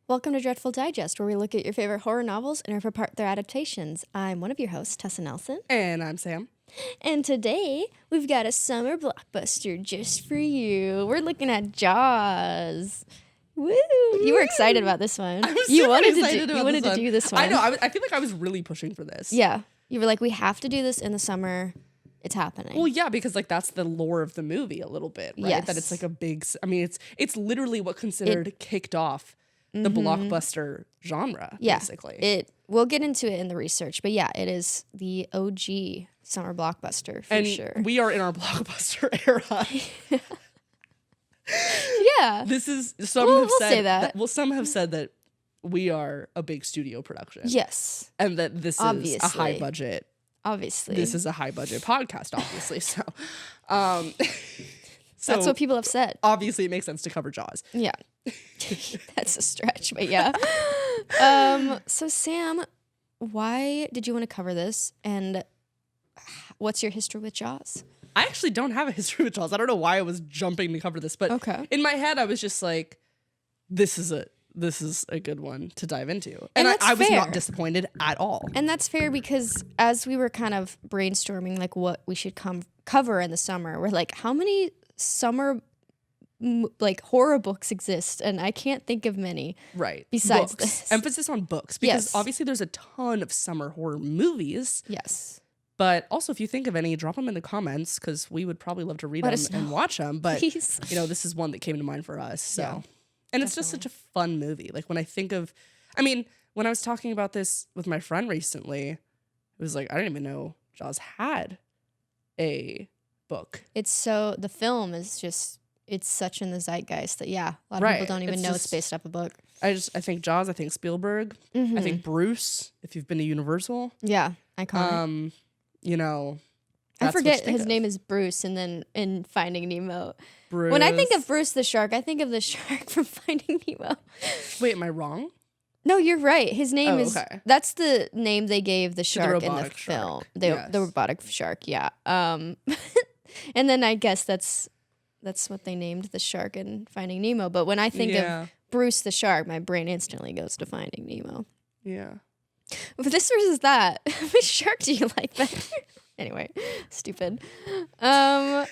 Welcome to Dreadful Digest, where we look at your favorite horror novels and rip apart their adaptations. I'm one of your hosts, Tessa Nelson. And I'm Sam. And today, we've got a summer blockbuster just for you. We're looking at Jaws. Woo! You were excited about this one. I was you super wanted excited to about this one. do this one. I know. I feel like I was really pushing for this. Yeah. You were like, we have to do this in the summer. It's happening. Well, yeah, because like that's the lore of the movie a little bit, right? Yes. That it's like a big. I mean, it's literally what considered kicked off the blockbuster genre. Yeah. Basically. We'll get into it in the research, but yeah, it is the OG summer blockbuster for sure. We are in our blockbuster era. Yeah. This is We'll say that. Well, some have said that we are a big studio production. Yes. And that this is a high budget. Obviously. This is a high budget podcast, obviously. So, that's what people have said. Obviously, it makes sense to cover Jaws. Yeah. That's a stretch, but yeah. So Sam, why did you want to cover this? And what's your history with Jaws? I actually don't have a history with Jaws. I don't know why I was jumping to cover this, but in my head, I was just like, this is a good one to dive into. And I was not disappointed at all. And that's fair because as we were kind of brainstorming like what we should cover in the summer, we're like, how many summer like horror books exist? And I can't think of many. Right. Besides books. this. Emphasis on books. Because obviously there's a ton of summer horror movies. Yes. But also, if you think of any, drop them in the comments because we would probably love to read them and watch them. But, Please. you know, this is one that came to mind for us. So, Yeah, and definitely. It's just such a fun movie. Like when I think of, I mean, when I was talking about this with my friend recently, it was like, I didn't even know Jaws had a book. The film is just, it's such in the zeitgeist that, yeah, a lot of people don't even know it's based off a book. I think Jaws, I think Spielberg, I think Bruce, if you've been to Universal. Yeah, iconic. You know, I forget his name is Bruce, and then in Finding Nemo. Bruce. When I think of Bruce the shark, I think of the shark from Finding Nemo. Wait, am I wrong? No, you're right. His name is, okay. That's the name they gave the shark in the film. Yes. The robotic shark, yeah. And then I guess that's what they named the shark in Finding Nemo. But when I think of Bruce the shark, my brain instantly goes to Finding Nemo. Yeah. But this versus that, which shark do you like better? Anyway, stupid. So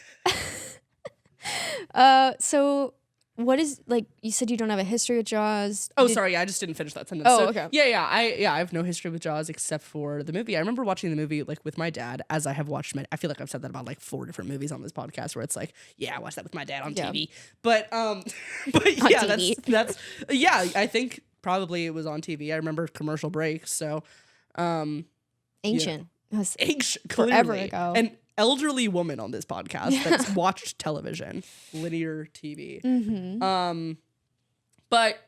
what is, like, you said you don't have a history with Jaws. Sorry, I just didn't finish that sentence. Oh, okay. Yeah, I have no history with Jaws except for the movie. I remember watching the movie like with my dad, as I have watched I feel like I've said that about like 4 different movies on this podcast where it's like, yeah, I watched that with my dad on TV. But yeah, TV. that's I think probably it was on TV. I remember commercial breaks, so Ancient. It was ancient, forever clearly. ago. An elderly woman on this podcast that's watched television, linear TV. But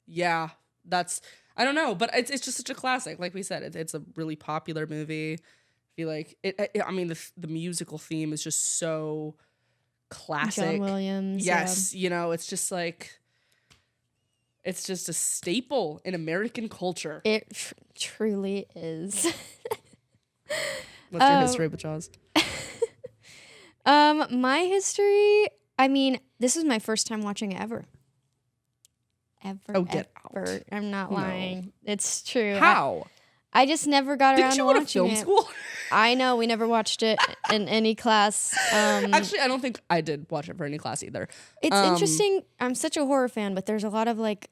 yeah, that's, I don't know, but it's just such a classic. Like we said, it's a really popular movie. I feel like I mean, the musical theme is just so classic. John Williams. Yes, you know, it's just like, it's just a staple in American culture. It truly is. What's your history with Jaws? My history, I mean, this is my first time watching it ever. Oh, get out. I'm not No. lying. It's true. How? I just never got around Didn't to you go to watching film it. school? I know, we never watched it in any class. Actually, I don't think I did watch it for any class either. It's interesting. I'm such a horror fan, but there's a lot of like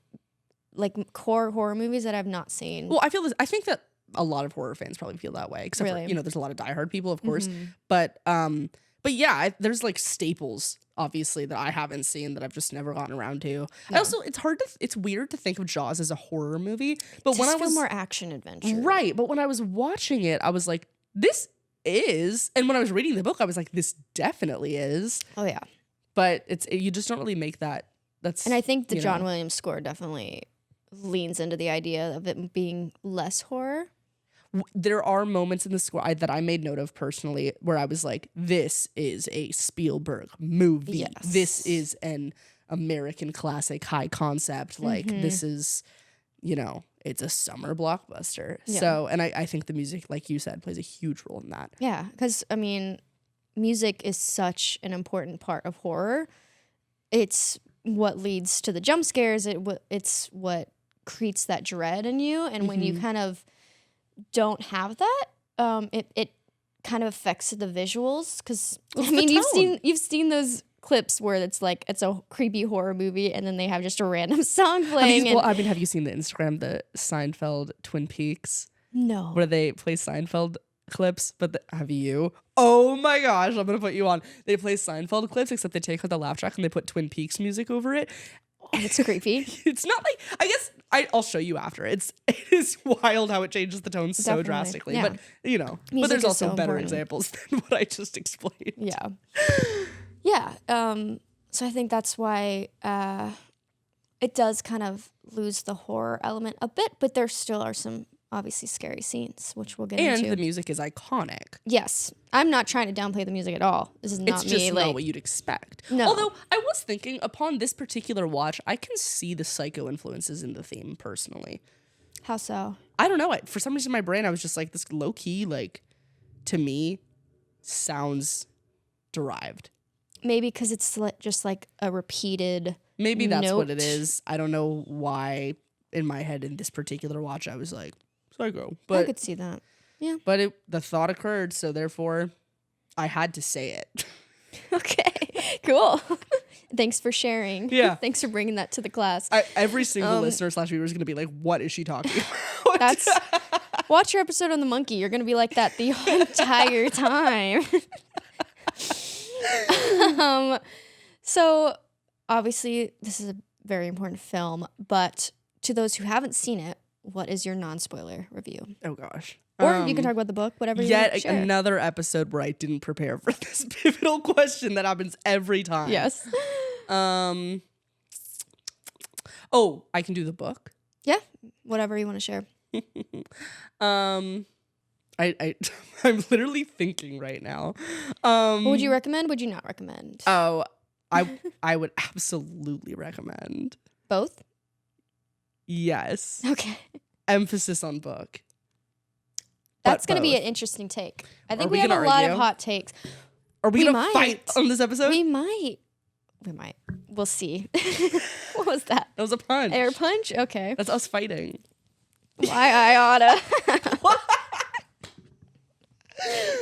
core horror movies that I've not seen. Well, I think that a lot of horror fans probably feel that way, except for, Really? you know, there's a lot of diehard people, of course. But yeah, there's like staples, obviously, that I haven't seen that I've just never gotten around to. Yeah. Also, it's weird to think of Jaws as a horror movie, but when I was more action adventure, right, but when I was watching it, I was like, this is, and when I was reading the book, I was like, this definitely is. Oh yeah, But you just don't really make that. And I think the John Williams score definitely leans into the idea of it being less horror. There are moments in the score that I made note of personally where I was like, this is a Spielberg movie. Yes. This is an American classic, high concept. Like, this is, you know, it's a summer blockbuster. Yeah. So, and I think the music, like you said, plays a huge role in that. Yeah, because, I mean, music is such an important part of horror. It's what leads to the jump scares. It's what creates that dread in you. And when you kind of don't have that, it kind of affects the visuals. Because I mean, you've seen those clips where it's like it's a creepy horror movie and then they have just a random song playing. Have you seen the Seinfeld Twin Peaks? No. Where they play Seinfeld clips, but have you? Oh my gosh, I'm gonna put you on. They play Seinfeld clips, except they take out the laugh track and they put Twin Peaks music over it. Oh, it's creepy. It's not like, I guess I'll show you after. It is wild how it changes the tone so drastically. Yeah. But Music, but there's also so better important. examples than what I just explained. Yeah. Yeah. So I think that's why it does kind of lose the horror element a bit, but there still are some obviously scary scenes, which we'll get into. And the music is iconic. Yes. I'm not trying to downplay the music at all. This is not It's just me. not what you'd expect. No. Although I was thinking, upon this particular watch, I can see the Psycho influences in the theme personally. How so? I don't know. For some reason in my brain, I was just like, this low key, like, to me, sounds derived. Maybe because it's just like a repeated Maybe that's note. what it is. I don't know why in my head in this particular watch I was like, Psycho. But I could see that. Yeah. But the thought occurred, so therefore I had to say it. Okay. Cool. Thanks for sharing. Yeah. Thanks for bringing that to the class. Every single listener / viewer is going to be like, what is she talking about? Watch your episode on the monkey. You're going to be like that the entire time. So obviously this is a very important film, but to those who haven't seen it, what is your non-spoiler review? Oh gosh. Or you can talk about the book, whatever you want to share. Another episode where I didn't prepare for this pivotal question that happens every time. Yes. Oh, I can do the book. Yeah, whatever you want to share. I'm literally thinking right now. What would you recommend? Would you not recommend? Oh, I would absolutely recommend. Both? Yes. Okay. Emphasis on book. That's going to be an interesting take. I think we have a lot argue? of hot takes. Are we going to fight on this episode? We might. We'll see. What was that? That was a punch. Air punch? Okay. That's us fighting. Why I oughta.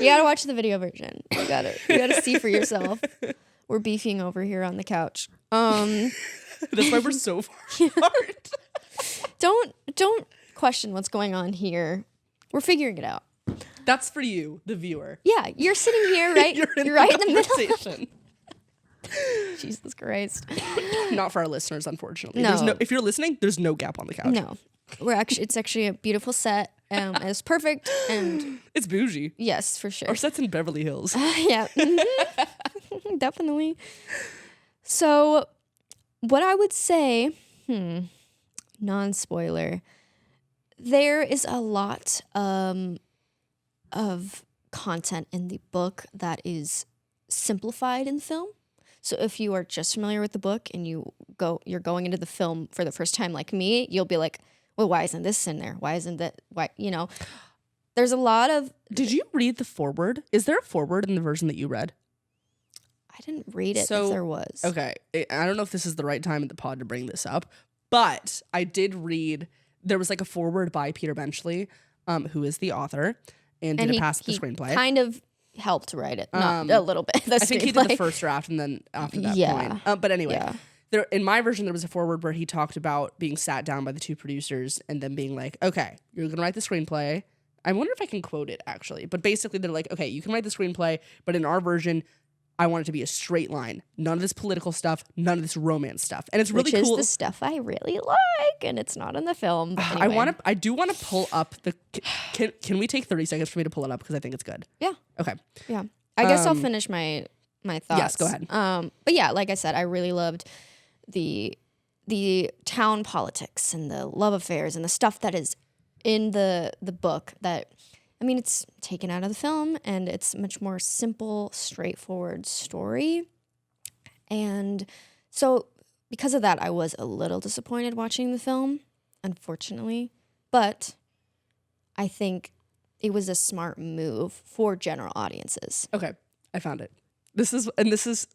You gotta watch the video version. You gotta see for yourself. We're beefing over here on the couch. That's why we're so far apart. Don't question what's going on here. We're figuring it out. That's for you, the viewer. Yeah, you're sitting here, right? You're right in the middle. conversation. Jesus Christ. Not for our listeners, unfortunately. No. If you're listening, there's no gap on the couch. No. It's actually a beautiful set. It's perfect and It's bougie. yes, for sure. Our set's in Beverly Hills. Yeah. Definitely. So what I would say, non-spoiler, there is a lot of content in the book that is simplified in the film. So if you are just familiar with the book and you're going into the film for the first time like me, you'll be like, well, why isn't this in there? Why isn't that? Why, there's a lot of... Did you read the foreword? Is there a foreword in the version that you read? I didn't read it if there was. Okay. I don't know if this is the right time in the pod to bring this up, but I did read, there was like a foreword by Peter Benchley, who is the author, and did a pass the screenplay. Kind of helped write it, not a little bit. I think he did the first draft and then after that point. But anyway, there in my version, there was a foreword where he talked about being sat down by the two producers and then being like, okay, you're going to write the screenplay. I wonder if I can quote it actually, but basically they're like, okay, you can write the screenplay, but in our version, I want it to be a straight line. None of this political stuff, none of this romance stuff. And it's really cool. Which is the stuff I really like, and it's not in the film. But anyway. I do want to pull up the... Can we take 30 seconds for me to pull it up? Because I think it's good. Yeah. Okay. Yeah. I guess I'll finish my thoughts. Yes, go ahead. But yeah, like I said, I really loved the town politics and the love affairs and the stuff that is in the book that... I mean, it's taken out of the film, and it's a much more simple, straightforward story. And so because of that, I was a little disappointed watching the film, unfortunately. But I think it was a smart move for general audiences. Okay, I found it. This is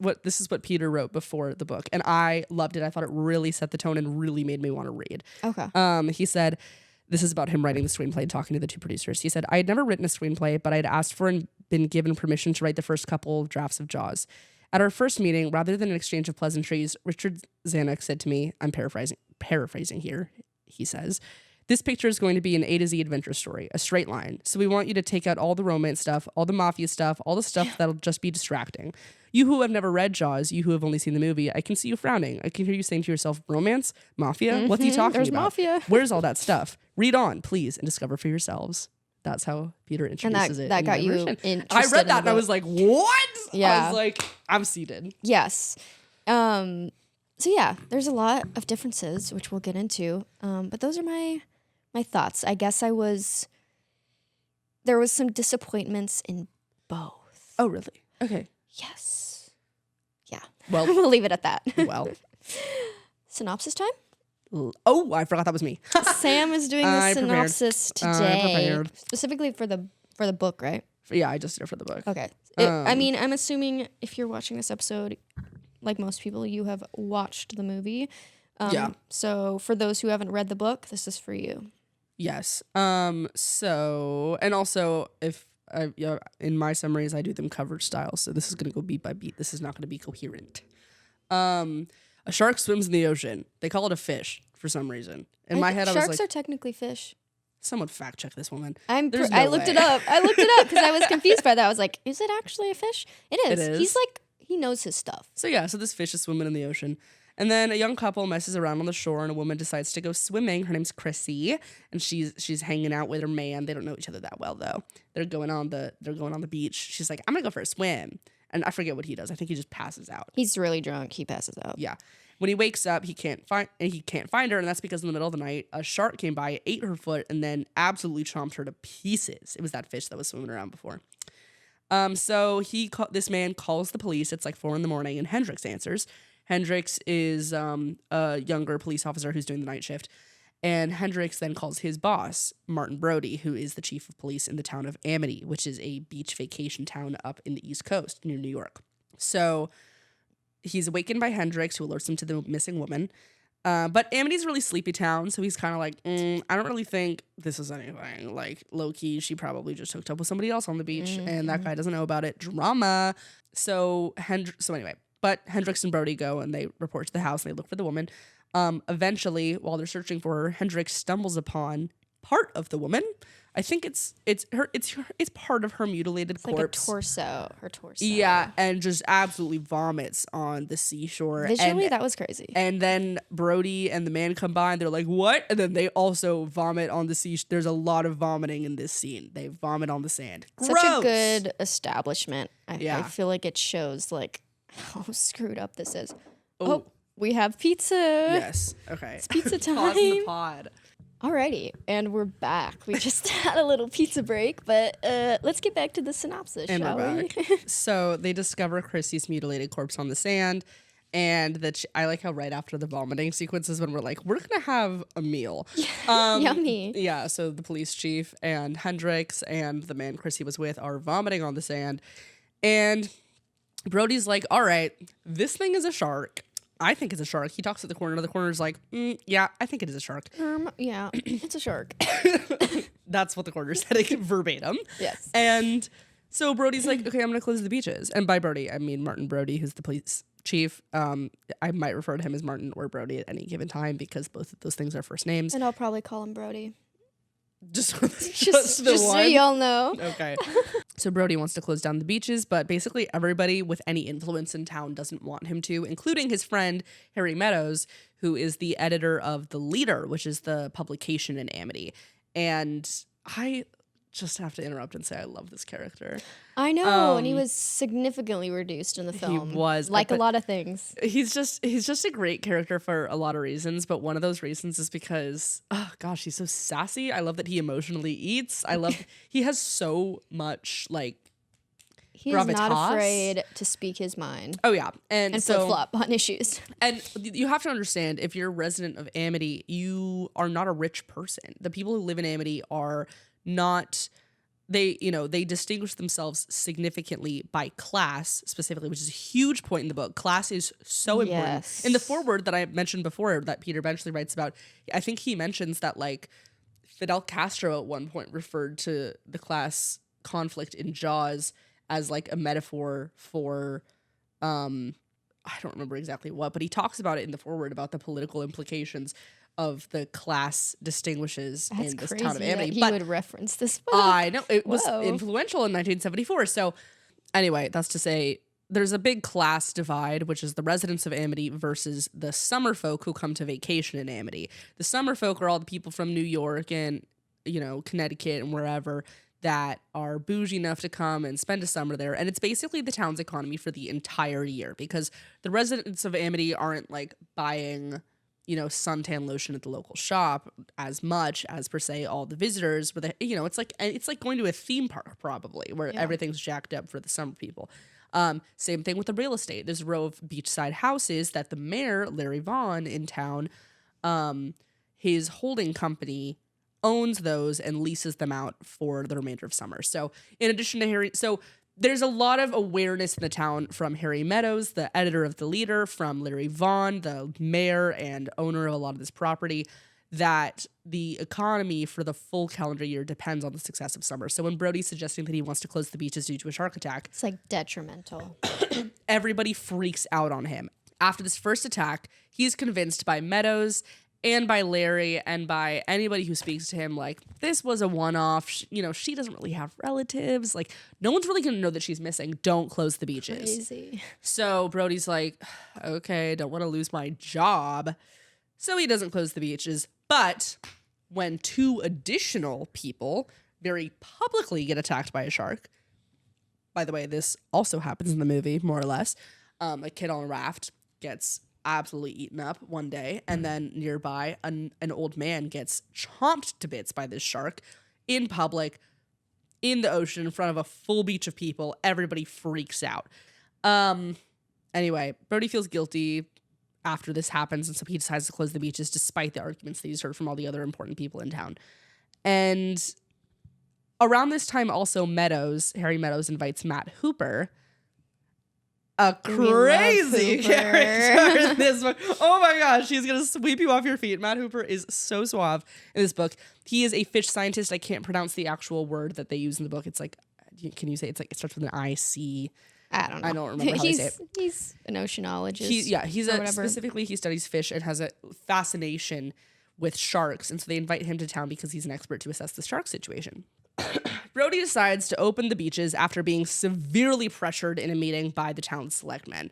what Peter wrote before the book, and I loved it. I thought it really set the tone and really made me want to read. Okay. He said, this is about him writing the screenplay and talking to the two producers. He said, I had never written a screenplay, but I had asked for and been given permission to write the first couple of drafts of Jaws. At our first meeting, rather than an exchange of pleasantries, Richard Zanuck said to me, I'm paraphrasing here, he says, this picture is going to be an A to Z adventure story, a straight line. So we want you to take out all the romance stuff, all the mafia stuff, all the stuff that'll just be distracting. You who have never read Jaws, you who have only seen the movie, I can see you frowning. I can hear you saying to yourself, romance? Mafia? What's he talking There's about? mafia. Where's all that stuff? Read on, please, and discover for yourselves. That's how Peter introduces it. That in got you Emerson. interested I read in that and the I book. was like, what? Yeah. I was like, I'm seated. Yes. So yeah, there's a lot of differences, which we'll get into. But those are my thoughts. I guess there was some disappointments in both. Oh, really? Okay. Yes. Yeah. Well, we'll leave it at that. well. Synopsis time? Oh, I forgot that was me. Sam is doing the I prepared. synopsis I today. prepared. Specifically for the book, right? Yeah, I just did it for the book. Okay. I mean, I'm assuming if you're watching this episode, like most people, you have watched the movie. Yeah. So for those who haven't read the book, this is for you. Yes. So, and also if in my summaries, I do them cover style. So this is going to go beat by beat. This is not going to be coherent. A shark swims in the ocean. They call it a fish for some reason. In my head, I was sharks like, are technically fish. someone fact check this woman. I looked way. it up. I looked it up because I was confused by that. I was like, is it actually a fish? It is. It is. He's like, he knows his stuff. So yeah, so this fish is swimming in the ocean. And then a young couple messes around on the shore and a woman decides to go swimming. Her name's Crazyyyy, and she's hanging out with her man. They don't know each other that well though. They're going on the beach. She's like, I'm gonna go for a swim. And I forget what he does. I think he just passes out. He's really drunk. He passes out. Yeah. When he wakes up, he can't find her, and that's because in the middle of the night, a shark came by, ate her foot, and then absolutely chomped her to pieces. It was that fish that was swimming around before. So this man calls the police. It's like 4 a.m, and Hendricks answers. Hendricks is a younger police officer who's doing the night shift, and Hendricks then calls his boss, Martin Brody, who is the chief of police in the town of Amity, which is a beach vacation town up in the East Coast near New York. So he's awakened by Hendricks, who alerts him to the missing woman. But Amity's a really sleepy town, so he's kind of like, I don't really think this is anything. Like, low-key, she probably just hooked up with somebody else on the beach, and that guy doesn't know about it. Drama. So anyway, but Hendricks and Brody go, and they report to the house, and they look for the woman. Eventually, while they're searching for her, Hendricks stumbles upon part of the woman. I think it's part of her mutilated corpse. Like her torso. Yeah, and just absolutely vomits on the seashore. Visually, that was crazy. And then Brody and the man come by and they're like, what? And then they also vomit on the sea. There's a lot of vomiting in this scene. They vomit on the sand. Such Gross. a good establishment. I Yeah. feel like it shows like how screwed up this is. Ooh. Oh, we have pizza. Yes. Okay. It's pizza time. Pause in the pod. Alrighty, and we're back. We just had a little pizza break, but let's get back to the synopsis, And shall we're we? back. So they discover Chrissy's mutilated corpse on the sand. And I like how right after the vomiting sequences when we're like, we're going to have a meal. Yummy. Yeah, so the police chief and Hendricks and the man Chrissy was with are vomiting on the sand. And Brody's like, all right, this thing is a shark. I think it's a shark. He talks at the corner. The corner's like, yeah, I think it is a shark. Yeah, it's a shark. That's what the corner said verbatim. Yes. And so Brody's like, okay, I'm going to close the beaches. And by Brody, I mean Martin Brody, who's the police chief. I might refer to him as Martin or Brody at any given time because both of those things are first names. And I'll probably call him Brody. Just Just the so one. y'all know. Okay. So Brody wants to close down the beaches, but basically everybody with any influence in town doesn't want him to, including his friend Harry Meadows, who is the editor of The Leader, which is the publication in Amity. And I just have to interrupt and say I love this character. I know, and he was significantly reduced in the film. He was. Like a lot of things. He's just a great character for a lot of reasons, but one of those reasons is because, oh gosh, he's so sassy. I love that he emotionally eats. I love he has so much like He's not gravitas. afraid to speak his mind Oh yeah, and so flip-flop on issues. and you have to understand if you're a resident of Amity, you are not a rich person. The people who live in Amity are not they distinguish themselves significantly by class specifically, which is a huge point in the book. Class is so important. Yes. In the foreword that I mentioned before that Peter Benchley writes about, I think he mentions that like Fidel Castro at one point referred to the class conflict in Jaws as like a metaphor for I don't remember exactly what, but he talks about it in the foreword about the political implications of the class distinguishes in this town of Amity. He would reference this book. I know it was Whoa. influential in 1974. So anyway, that's to say there's a big class divide, which is the residents of Amity versus the summer folk who come to vacation in Amity. The summer folk are all the people from New York and, Connecticut and wherever that are bougie enough to come and spend a summer there. And it's basically the town's economy for the entire year because the residents of Amity aren't like buying suntan lotion at the local shop as much as per se all the visitors, but it's like going to a theme park probably where everything's jacked up for the summer people. Same thing with the real estate. There's a row of beachside houses that the mayor, Larry Vaughn in town, his holding company owns those and leases them out for the remainder of summer. So in addition to there's a lot of awareness in the town from Harry Meadows, the editor of The Leader, from Larry Vaughn, the mayor and owner of a lot of this property, that the economy for the full calendar year depends on the success of summer. So when Brody's suggesting that he wants to close the beaches due to a shark attack, It's like detrimental. everybody freaks out on him. After this first attack, he's convinced by Meadows and by Larry and by anybody who speaks to him, like, this was a one-off. She doesn't really have relatives. Like, no one's really going to know that she's missing. Don't close the beaches. Crazy. So Brody's like, okay, don't want to lose my job. So he doesn't close the beaches. But when 2 additional people very publicly get attacked by a shark, by the way, this also happens in the movie, more or less, a kid on a raft gets absolutely eaten up one day, and then nearby an old man gets chomped to bits by this shark in public in the ocean in front of a full beach of people. Everybody freaks out. Anyway, Brody feels guilty after this happens, and so he decides to close the beaches despite the arguments that he's heard from all the other important people in town. And around this time also Harry Meadows invites Matt Hooper, a crazy character in this book. Oh my gosh, he's gonna sweep you off your feet. Matt Hooper is so suave in this book. He is a fish scientist. I can't pronounce the actual word that they use in the book. It's like, can you say it's like it starts with an I-C? I don't know. I don't remember how they say it. He's an oceanologist. Specifically he studies fish and has a fascination with sharks, and so they invite him to town because he's an expert to assess the shark situation. Brody decides to open the beaches after being severely pressured in a meeting by the town's selectmen.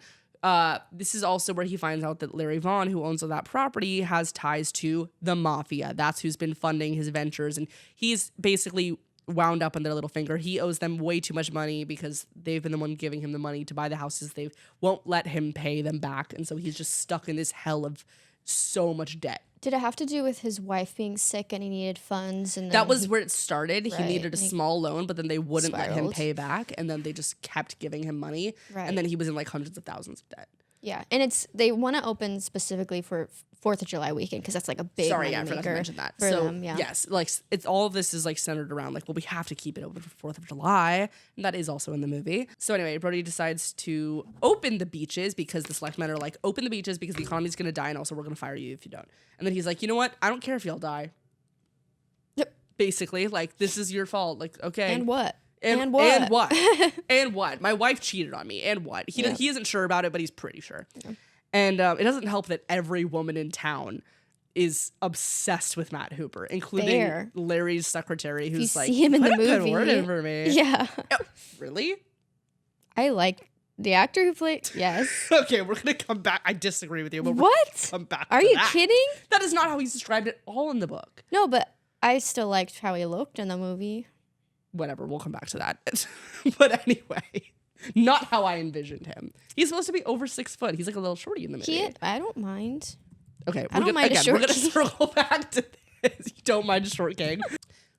This is also where he finds out that Larry Vaughn, who owns that property, has ties to the mafia. That's who's been funding his ventures, and he's basically wound up on their little finger. He owes them way too much money because they've been the one giving him the money to buy the houses. They won't let him pay them back, and so he's just stuck in this hell of so much debt. Did it have to do with his wife being sick and he needed funds? And that was where it started. Right. He needed a small loan, but then they wouldn't let him spiraled. pay back, and then they just kept giving him money, Right. and then he was in like hundreds of thousands of debt. Yeah, and they want to open specifically for 4th of July weekend because that's like a big Sorry, money I forgot to maker mention that. for So them. Yeah. yes, like it's all of this is like centered around like, well, we have to keep it open for 4th of July, and that is also in the movie. So anyway, Brody decides to open the beaches because the selectmen are like, open the beaches because the economy's gonna die, and also we're gonna fire you if you don't. And then he's like, you know what? I don't care if y'all die. Yep. Basically, like this is your fault. Like okay, And what? And what? And what? And what? My wife cheated on me. And what? He isn't sure about it, but he's pretty sure. Yeah. And it doesn't help that every woman in town is obsessed with Matt Hooper, including Larry's secretary, who's like, see him in put the a good movie. word in for me. Yeah. Really? I like the actor who played. Yes. Okay, we're gonna come back. I disagree with you, but What? we're gonna come back. Are to you that. kidding? That is not how he's described at all in the book. No, but I still liked how he looked in the movie. Whatever, we'll come back to that. But anyway, not how I envisioned him. He's supposed to be over 6 foot. He's like a little shorty in the movie. I don't mind. Okay, I don't mind a short we're gonna king. circle back to this. You don't mind a short king.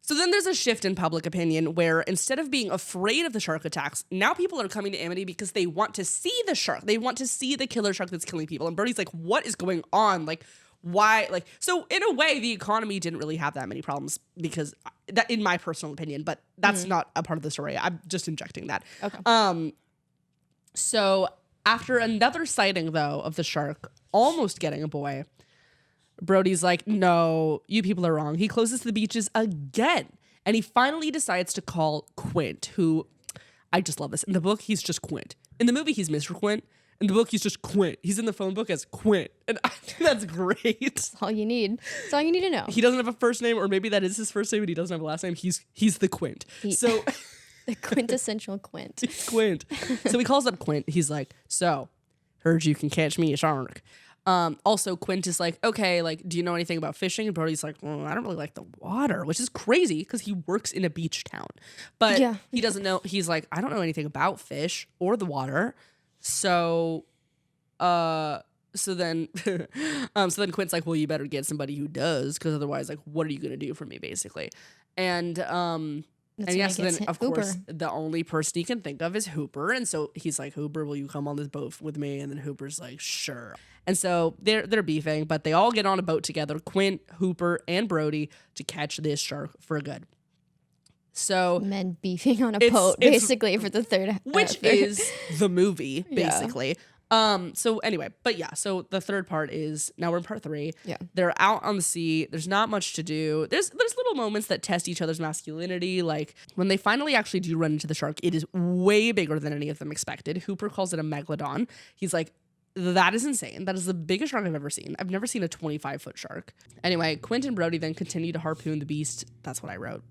So then there's a shift in public opinion where instead of being afraid of the shark attacks, now people are coming to Amity because they want to see the shark. They want to see the killer shark that's killing people. And Brody's like, what is going on? Like, why? Like, so in a way, the economy didn't really have that many problems because that in my personal opinion, but that's not a part of the story. I'm just injecting that. Okay. So after another sighting, though, of the shark almost getting a boy, Brody's like, no, you people are wrong. He closes the beaches again. And he finally decides to call Quint, who, I just love this. In the book, he's just Quint. In the movie, he's Mr. Quint. In the book, he's just Quint. He's in the phone book as Quint. And I think that's great. That's all you need. That's all you need to know. He doesn't have a first name, or maybe that is his first name, but he doesn't have a last name. He's the Quint. So the quintessential Quint. Quint. So he calls up Quint. He's like, so, heard you can catch me a shark. Also, Quint is like, okay, like, do you know anything about fishing? And Brody's like, well, I don't really like the water, which is crazy because he works in a beach town. But he doesn't know. He's like, I don't know anything about fish or the water. So then Quint's like, well, you better get somebody who does, because otherwise, like, what are you gonna do for me, basically? And yes, so then of course the only person he can think of is Hooper, and so he's like, Hooper, will you come on this boat with me? And then Hooper's like, sure. And so they're beefing, but they all get on a boat together, Quint, Hooper, and Brody, to catch this shark for good. So men beefing on a boat, basically, for the third, which is the movie, basically. So anyway, but yeah, so the third part is, now we're in part 3. Yeah. They're out on the sea. There's not much to do. There's little moments that test each other's masculinity. Like when they finally actually do run into the shark, it is way bigger than any of them expected. Hooper calls it a megalodon. He's like, that is insane. That is the biggest shark I've ever seen. I've never seen a 25-foot shark. Anyway, Quint and Brody then continue to harpoon the beast. That's what I wrote.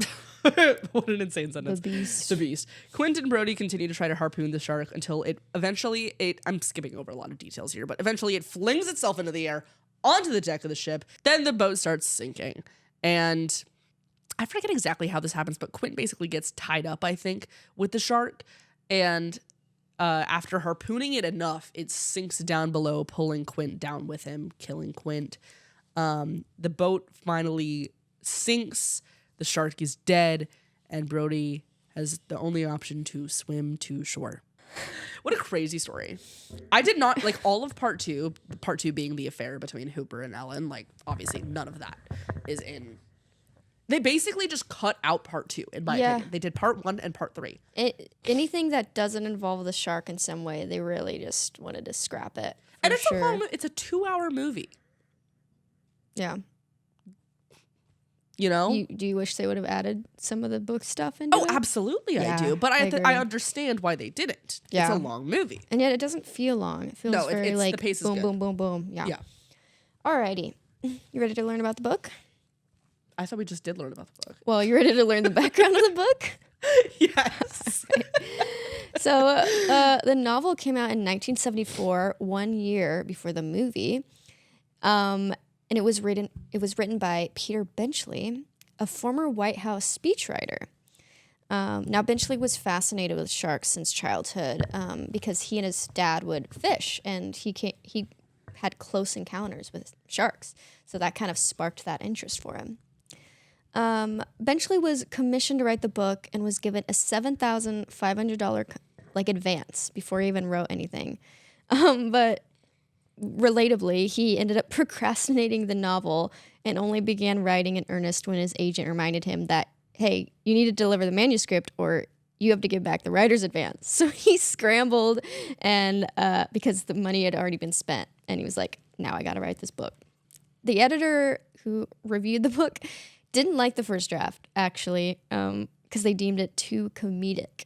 What an insane sentence. The beast. Quint and Brody continue to try to harpoon the shark until it eventually, I'm skipping over a lot of details here, but eventually it flings itself into the air onto the deck of the ship. Then the boat starts sinking. And I forget exactly how this happens, but Quint basically gets tied up, I think, with the shark. And after harpooning it enough, it sinks down below, pulling Quint down with him, killing Quint. The boat finally sinks. The shark is dead, and Brody has the only option to swim to shore. What a crazy story. I did not, like, all of part 2 being the affair between Hooper and Ellen, like, obviously none of that is in. They basically just cut out part 2, in my opinion. They did part 1 and part 3. Anything that doesn't involve the shark in some way, they really just wanted to scrap it. And it's it's a 2-hour movie. Yeah. You know? Do you wish they would have added some of the book stuff into it? Oh, absolutely I do. But I understand why they didn't. Yeah. It's a long movie. And yet it doesn't feel long. It feels very like the pace boom, is boom, boom, boom. Yeah. Alrighty. You ready to learn about the book? I thought we just did learn about the book. Well, you ready to learn the background of the book? Yes. So the novel came out in 1974, 1 year before the movie. And it was written by Peter Benchley, a former White House speechwriter. Now, Benchley was fascinated with sharks since childhood because he and his dad would fish, and he had close encounters with sharks. So that kind of sparked that interest for him. Benchley was commissioned to write the book and was given a $7,500 advance before he even wrote anything. But relatably, he ended up procrastinating the novel and only began writing in earnest when his agent reminded him that, hey, you need to deliver the manuscript or you have to give back the writer's advance. So he scrambled and because the money had already been spent, and he was like, now I got to write this book. The editor who reviewed the book didn't like the first draft, actually, because they deemed it too comedic.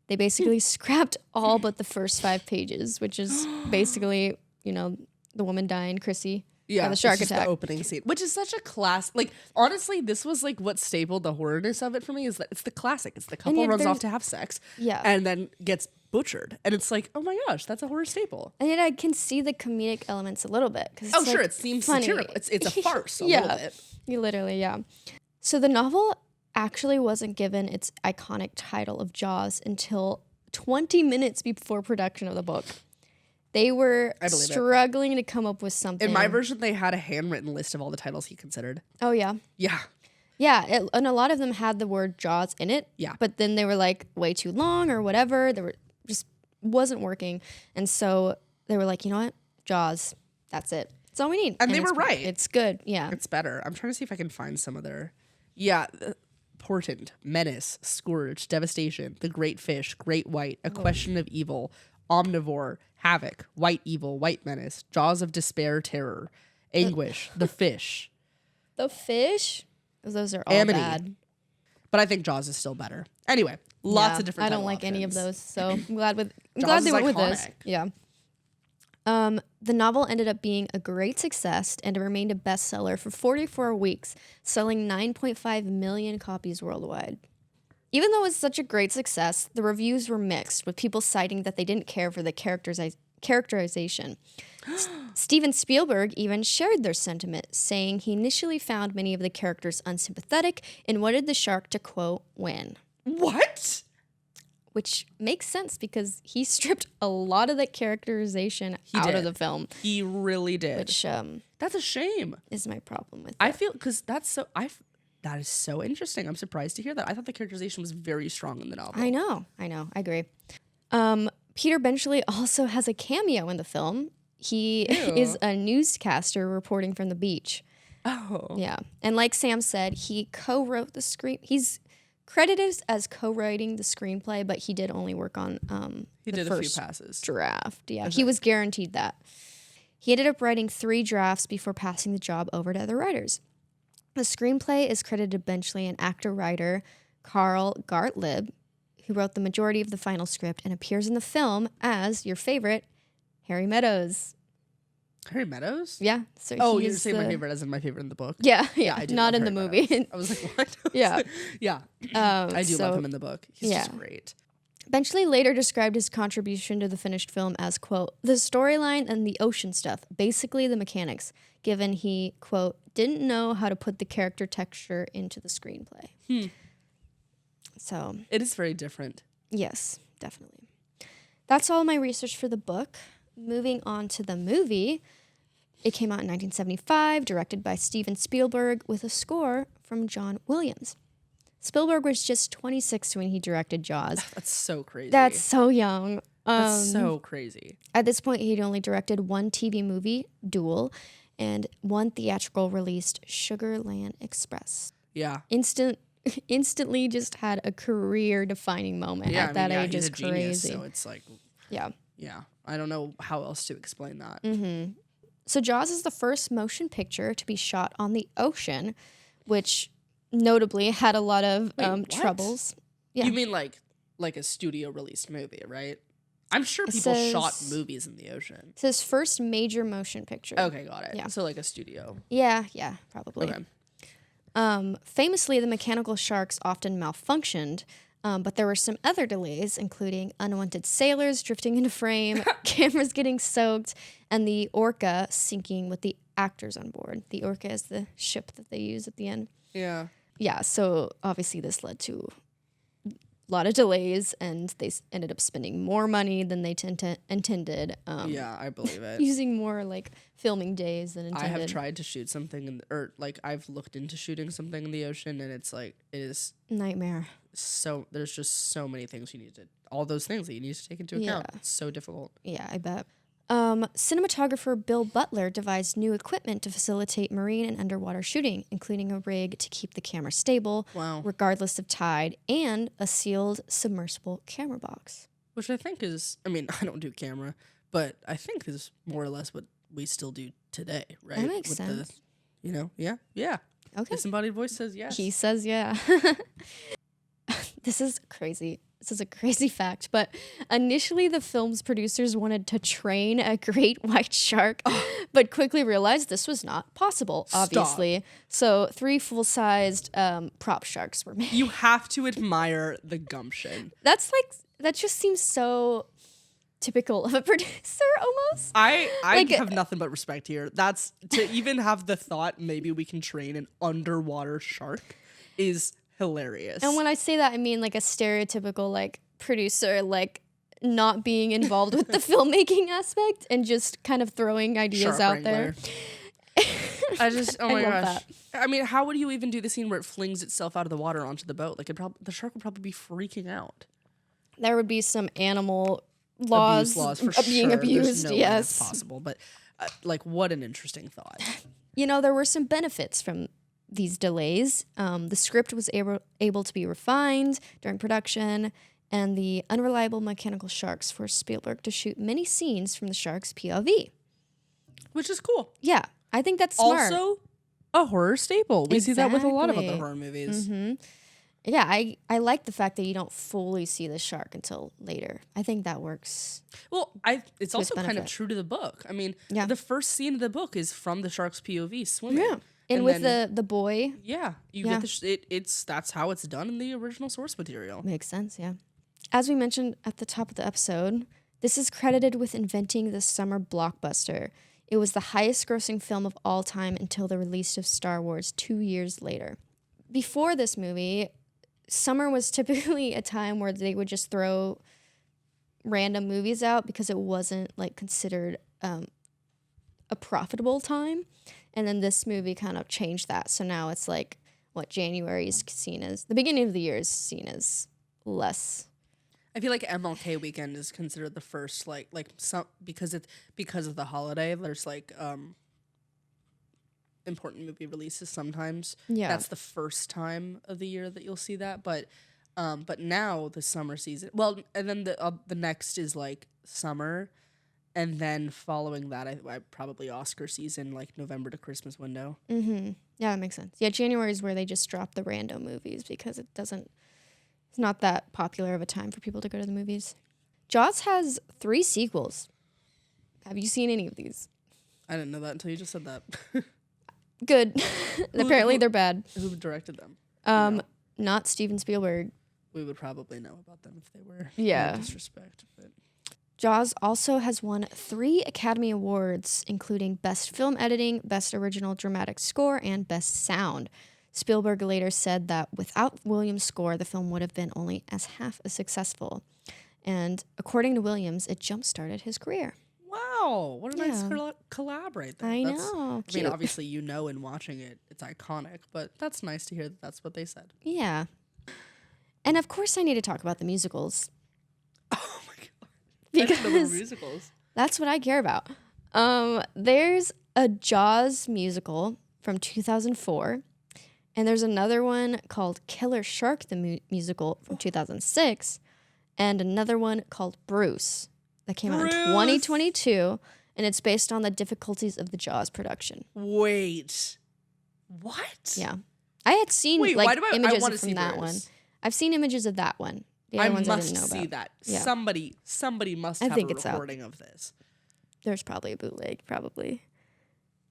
They basically scrapped all but the first 5 pages, which is basically, you know, the woman dying, Chrissy. Yeah, the shark attack. The opening scene, which is such a class. Like, honestly, this was like what stapled the horrorness of it for me. Is that it's the classic. It's the couple runs off to have sex, and then gets butchered, and it's like, oh my gosh, that's a horror staple. And yet I can see the comedic elements a little bit because sure, it seems satirical. It's a farce a little bit. You literally, So the novel actually wasn't given its iconic title of Jaws until 20 minutes before production of the book. They were struggling to come up with something. In my version, they had a handwritten list of all the titles he considered. Oh, yeah. Yeah. Yeah, and a lot of them had the word Jaws in it. Yeah. But then they were like way too long or whatever. They were just wasn't working. And so they were like, you know what? Jaws. That's it. That's all we need. And they were right. It's good. Yeah. It's better. I'm trying to see if I can find some of their... Yeah. portent, menace, scourge, devastation, the great fish, great white, a question of evil, omnivore, havoc, white evil, white menace, jaws of despair, terror, anguish, the fish. The fish? Those are all Amity. bad. But I think Jaws is still better. Anyway, lots of different I don't title like any of options. those, so I'm glad they is went with this. iconic. Yeah. The novel ended up being a great success and it remained a bestseller for 44 weeks, selling 9.5 million copies worldwide. Even though it was such a great success, the reviews were mixed, with people citing that they didn't care for the characterization. Steven Spielberg even shared their sentiment, saying he initially found many of the characters unsympathetic and wanted the shark to, quote, win. What? Which makes sense because he stripped a lot of the characterization out of the film. He really did. Which that's a shame. is my problem with it. I feel because that is so interesting. I'm surprised to hear that. I thought the characterization was very strong in the novel. I know. I agree. Peter Benchley also has a cameo in the film. He is a newscaster reporting from the beach. Oh. Yeah. And like Sam said, he co-wrote the he's credited as co-writing the screenplay, but he did only work on He the did first a few passes. draft. Yeah. Okay. He was guaranteed that. He ended up writing 3 drafts before passing the job over to other writers. The screenplay is credited to Benchley and actor-writer Carl Gartlib, who wrote the majority of the final script and appears in the film as your favorite, Harry Meadows. Harry Meadows? Yeah. So you're saying my favorite as in my favorite in the book? Yeah. I do Not love in the Harry movie. Meadows. I was like, what? Yeah. Yeah. I do love him in the book. He's just great. Benchley later described his contribution to the finished film as, quote, the storyline and the ocean stuff, basically the mechanics, given he, quote, didn't know how to put the character texture into the screenplay. So. It is very different. Yes, definitely. That's all my research for the book. Moving on to the movie. It came out in 1975, directed by Steven Spielberg, with a score from John Williams. Spielberg was just 26 when he directed Jaws. That's so crazy. That's so young. That's so crazy. At this point, he'd only directed 1 TV movie, Duel, and 1 theatrical released, Sugarland Express. Yeah. Instantly just had a career-defining moment at that age. He's Is a genius, crazy. so it's like, yeah. I don't know how else to explain that. Mm-hmm. So Jaws is the first motion picture to be shot on the ocean, which notably had a lot of troubles. Yeah. You mean like a studio released movie, right? I'm sure people shot movies in the ocean. It's his first major motion picture. Okay, got it. Yeah. So like a studio. Yeah, probably. Okay. Famously, the mechanical sharks often malfunctioned, but there were some other delays, including unwanted sailors drifting into frame, cameras getting soaked, and the Orca sinking with the actors on board. The Orca is the ship that they use at the end. Yeah. Yeah, so obviously this led to a lot of delays, and they ended up spending more money than they intended. Yeah, I believe it. Using more like filming days than intended. I have tried to shoot something, I've looked into shooting something in the ocean, and it's like, it is nightmare. So there's just so many things all those things that you need to take into account. Yeah. It's so difficult. Yeah, I bet. Cinematographer Bill Butler devised new equipment to facilitate marine and underwater shooting, including a rig to keep the camera stable, regardless of tide, and a sealed submersible camera box. Which I think is, I don't do camera, but I think is more or less what we still do today, right? That makes sense. Yeah. Okay. Disembodied voice says yes. He says yeah. This is crazy. This is a crazy fact, but initially the film's producers wanted to train a great white shark, but quickly realized this was not possible, obviously. Stop. So 3 full-sized prop sharks were made. You have to admire the gumption. That just seems so typical of a producer almost. I have nothing but respect here. That's to even have the thought maybe we can train an underwater shark is hilarious. And when I say that, I mean like a stereotypical like producer, like not being involved with the filmmaking aspect and just kind of throwing ideas Shark out there. I just, oh my gosh. That. I mean, how would you even do the scene where it flings itself out of the water onto the boat? Like the shark would probably be freaking out. There would be some animal laws for being sure. abused. There's no way Yes, that's possible. But like, what an interesting thought. You know, there were some benefits from these delays. The script was able to be refined during production, and the unreliable mechanical sharks forced Spielberg to shoot many scenes from the sharks' POV. Which is cool. Yeah, I think that's smart. Also, a horror staple. We see that with a lot of other Exactly. horror movies. Mm-hmm. Yeah, I like the fact that you don't fully see the shark until later. I think that works. Well, it's also kind of benefit. true to the book. I mean, Yeah. the first scene of the book is from the shark's POV swimming. Yeah, and with the boy. Yeah, you Yeah. get that's how it's done in the original source material. Makes sense, yeah. As we mentioned at the top of the episode, this is credited with inventing the summer blockbuster. It was the highest grossing film of all time until the release of Star Wars 2 years later. Before this movie, summer was typically a time where they would just throw random movies out because it wasn't like considered a profitable time. And then this movie kind of changed that. So now it's like what January is seen as, the beginning of the year is seen as less. I feel like MLK weekend is considered the first like some because of the holiday. There's like important movie releases sometimes. Yeah. That's the first time of the year that you'll see that. But now the summer season. Well, and then the next is like summer, and then following that, I probably Oscar season, like November to Christmas window. Mm-hmm. Yeah, that makes sense. Yeah, January is where they just drop the random movies because it's not that popular of a time for people to go to the movies. Jaws has 3 sequels. Have you seen any of these? I didn't know that until you just said that. Good. Apparently they're bad. Who directed them? Not Steven Spielberg. We would probably know about them if they were. Yeah. No disrespect, but Jaws also has won 3 Academy Awards, including Best Film Editing, Best Original Dramatic Score, and Best Sound. Spielberg later said that without Williams' score, the film would have been only half as successful. And according to Williams, it jump-started his career. wow, what a nice collaborate there. I That's- know. I mean, Cute. obviously, in watching it, it's iconic, but that's nice to hear that that's what they said. Yeah. And of course I need to talk about the musicals. Oh my god. I didn't know there were Because musicals. that's what I care about. There's a Jaws musical from 2004. And there's another one called Killer Shark, the musical from 2006. And another one called Bruce that came out in 2022. And it's based on the difficulties of the Jaws production. Wait. What? Yeah. I had seen Wait, why do I images wanna from see that Bruce? one. I've seen images of that one. The other I ones must I didn't know see about. that. Yeah. Somebody must I have think a it's out. recording of this. There's probably a bootleg, probably.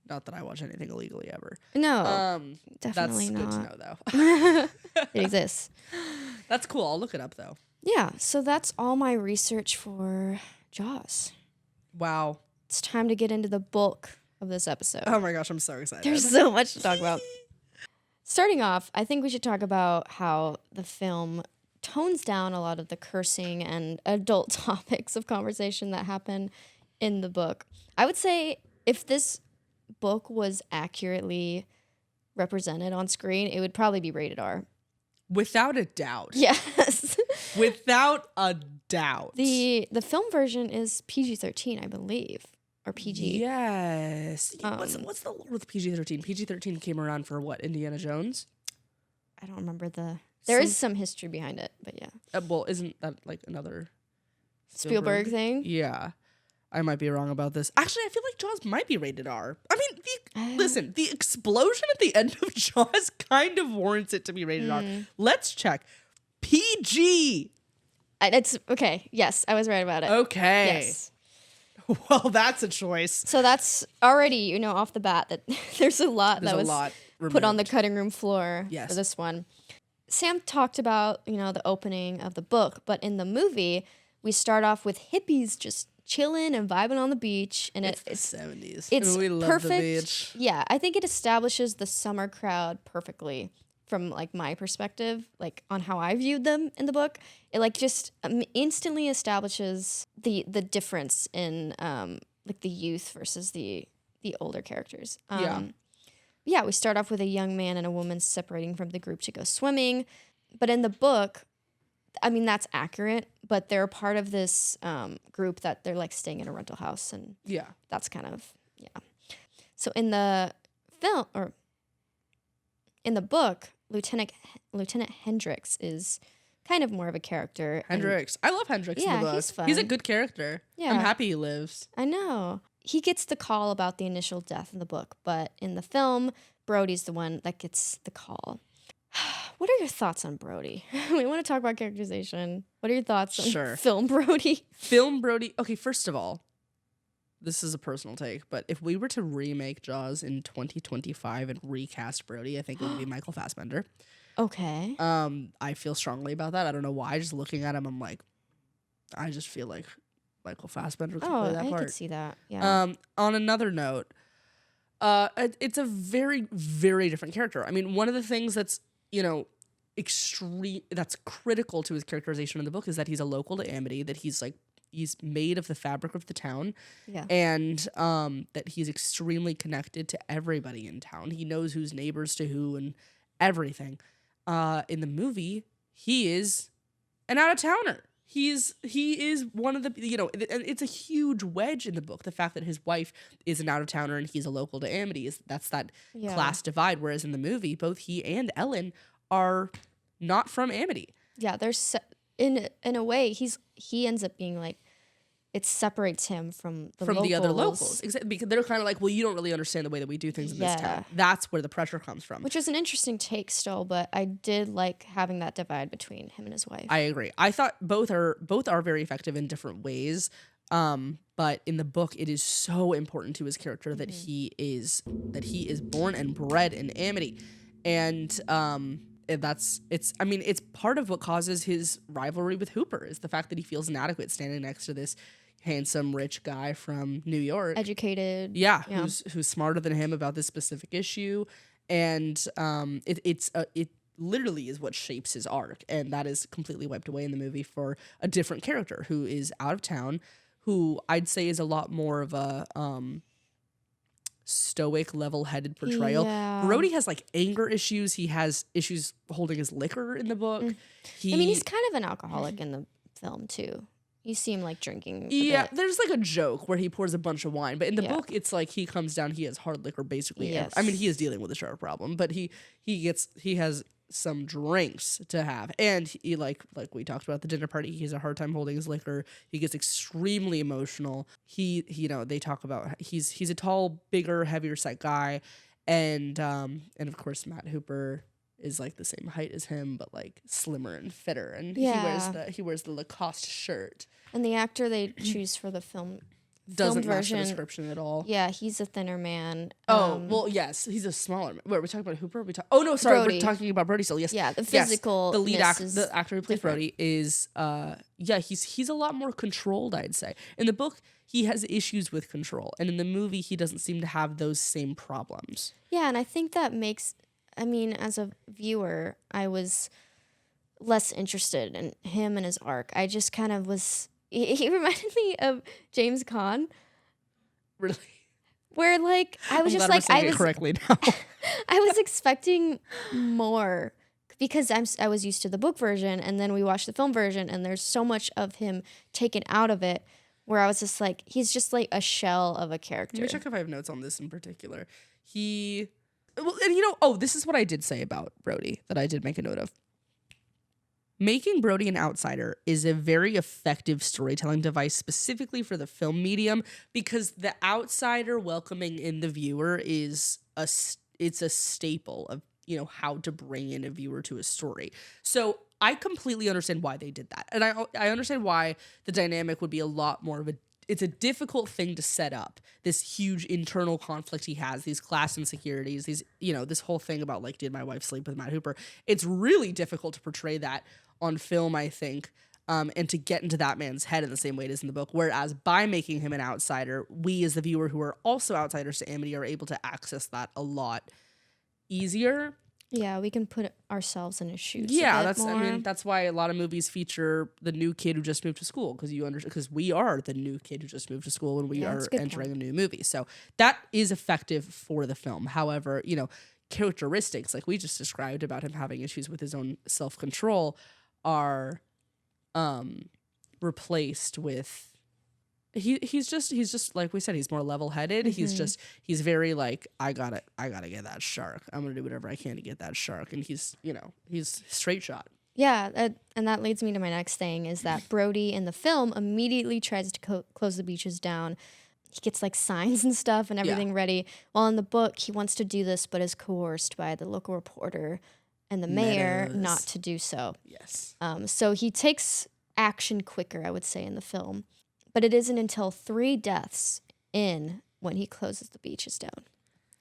Not that I watch anything illegally ever. No, definitely that's not. good to know, though. It exists. That's cool. I'll look it up, though. Yeah, so that's all my research for Jaws. Wow. It's time to get into the bulk of this episode. Oh my gosh, I'm so excited. There's so much to talk about. Starting off, I think we should talk about how the film tones down a lot of the cursing and adult topics of conversation that happen in the book. I would say if this book was accurately represented on screen, it would probably be rated R. Without a doubt. Yes. Without a doubt. The film version is PG-13, I believe, or PG. Yes. What's the lore with PG-13? PG-13 came around for what? Indiana Jones? I don't remember There is some history behind it, but yeah. Well, isn't that like another Spielberg thing? Yeah. I might be wrong about this. Actually, I feel like Jaws might be rated R. I mean, listen, the explosion at the end of Jaws kind of warrants it to be rated R. Let's check. PG. It's okay. Yes, I was right about it. Okay. Yes. Well, that's a choice. So that's already, off the bat that there's a lot that was put on the cutting room floor for this one. Sam talked about, the opening of the book, but in the movie, we start off with hippies just chilling and vibing on the beach, and it's the 70s. It's we love perfect. The beach. Yeah, I think it establishes the summer crowd perfectly from like my perspective, like on how I viewed them in the book. It like just instantly establishes the difference in like the youth versus the older characters. Yeah, we start off with a young man and a woman separating from the group to go swimming, but in the book, I mean, that's accurate, but they're part of this group that they're like staying in a rental house, and that's kind of, yeah. So in the film, or in the book, Lieutenant Hendricks is kind of more of a character. Hendricks. I love Hendricks in the book. He's fun. He's a good character. Yeah. I'm happy he lives. I know. He gets the call about the initial death in the book, but in the film, Brody's the one that gets the call. What are your thoughts on Brody? We want to talk about characterization. What are your thoughts on film Brody? Film Brody. Okay, first of all, this is a personal take, but if we were to remake Jaws in 2025 and recast Brody, I think it would be Michael Fassbender. Okay. I feel strongly about that. I don't know why. Just looking at him, I'm like, I just feel like Michael Fassbender could play that part. I could see that. Yeah. On another note, it's a very, very different character. I mean, one of the things that's, that's critical to his characterization in the book is that he's a local to Amity, that he's made of the fabric of the town, and that he's extremely connected to everybody in town. He knows who's neighbors to who and everything. In the movie, he is an out-of-towner. He is one of the, and it's a huge wedge in the book. The fact that his wife is an out-of-towner and he's a local to Amity, that's that class divide. Whereas in the movie, both he and Ellen are not from Amity. Yeah, there's in a way he ends up being like, it separates him from the other locals. Exactly, because they're kind of like, well, you don't really understand the way that we do things in this town. That's where the pressure comes from. Which is an interesting take still, but I did like having that divide between him and his wife. I agree. I thought both are very effective in different ways. But in the book, it is so important to his character that he is born and bred in Amity, and it's part of what causes his rivalry with Hooper is the fact that he feels inadequate standing next to this handsome rich guy from New York, educated, who's smarter than him about this specific issue, and it literally is what shapes his arc, and that is completely wiped away in the movie for a different character who is out of town, who I'd say is a lot more of a stoic, level-headed portrayal. Brody has anger issues. He has issues holding his liquor in the book. He's kind of an alcoholic in the film too. You see him drinking. There's a joke where he pours a bunch of wine, but in the book it's he comes down, he has hard liquor basically. Yes. I mean, he is dealing with a sharp problem, but he has some drinks to have, and he like we talked about at the dinner party, he has a hard time holding his liquor. He gets extremely emotional. He they talk about he's a tall, bigger, heavier set guy, and of course Matt Hooper is the same height as him, but slimmer and fitter, and he wears the Lacoste shirt. And the actor they choose for the film doesn't match the version, description at all. Yeah, he's a thinner man. Well, yes, he's a smaller man. Wait, are we talking about Hooper? We're talking about Brody still. Yes. Yeah, the physical. The lead actor, the actor who plays Brody, is he's a lot more controlled, I'd say. In the book, he has issues with control, and in the movie, he doesn't seem to have those same problems. Yeah, and I think that makes. I mean, as a viewer, I was less interested in him and his arc. I just kind of was. He reminded me of James Caan. Really? Where I was just I was correctly now. I was expecting more because I was used to the book version, and then we watched the film version, and there's so much of him taken out of it. Where I was just he's just a shell of a character. Let me check if I have notes on this in particular. This is what I did say about Brody that I did make a note of. Making Brody an outsider is a very effective storytelling device specifically for the film medium, because the outsider welcoming in the viewer it's a staple of how to bring in a viewer to a story. So I completely understand why they did that, and I understand why the dynamic would be a lot more of it's a difficult thing to set up, this huge internal conflict he has, these class insecurities, these, this whole thing about did my wife sleep with Matt Hooper? It's really difficult to portray that on film, I think, and to get into that man's head in the same way it is in the book. Whereas by making him an outsider, we as the viewer who are also outsiders to Amity are able to access that a lot easier. Yeah, we can put ourselves in his shoes. Yeah, that's why a lot of movies feature the new kid who just moved to school, because we are the new kid who just moved to school when we are entering a new movie. So that is effective for the film. However, characteristics like we just described about him having issues with his own self-control are replaced with he's just like we said, he's more level-headed. He's very like, I gotta get that shark. I'm gonna do whatever I can to get that shark. And he's straight shot. Yeah, and that leads me to my next thing is that Brody in the film immediately tries to close the beaches down. He gets like signs and stuff and everything ready. While in the book, he wants to do this, but is coerced by the local reporter and the mayor not to do so. Yes. So he takes action quicker, I would say, in the film. But it isn't until 3 deaths in when he closes the beaches down.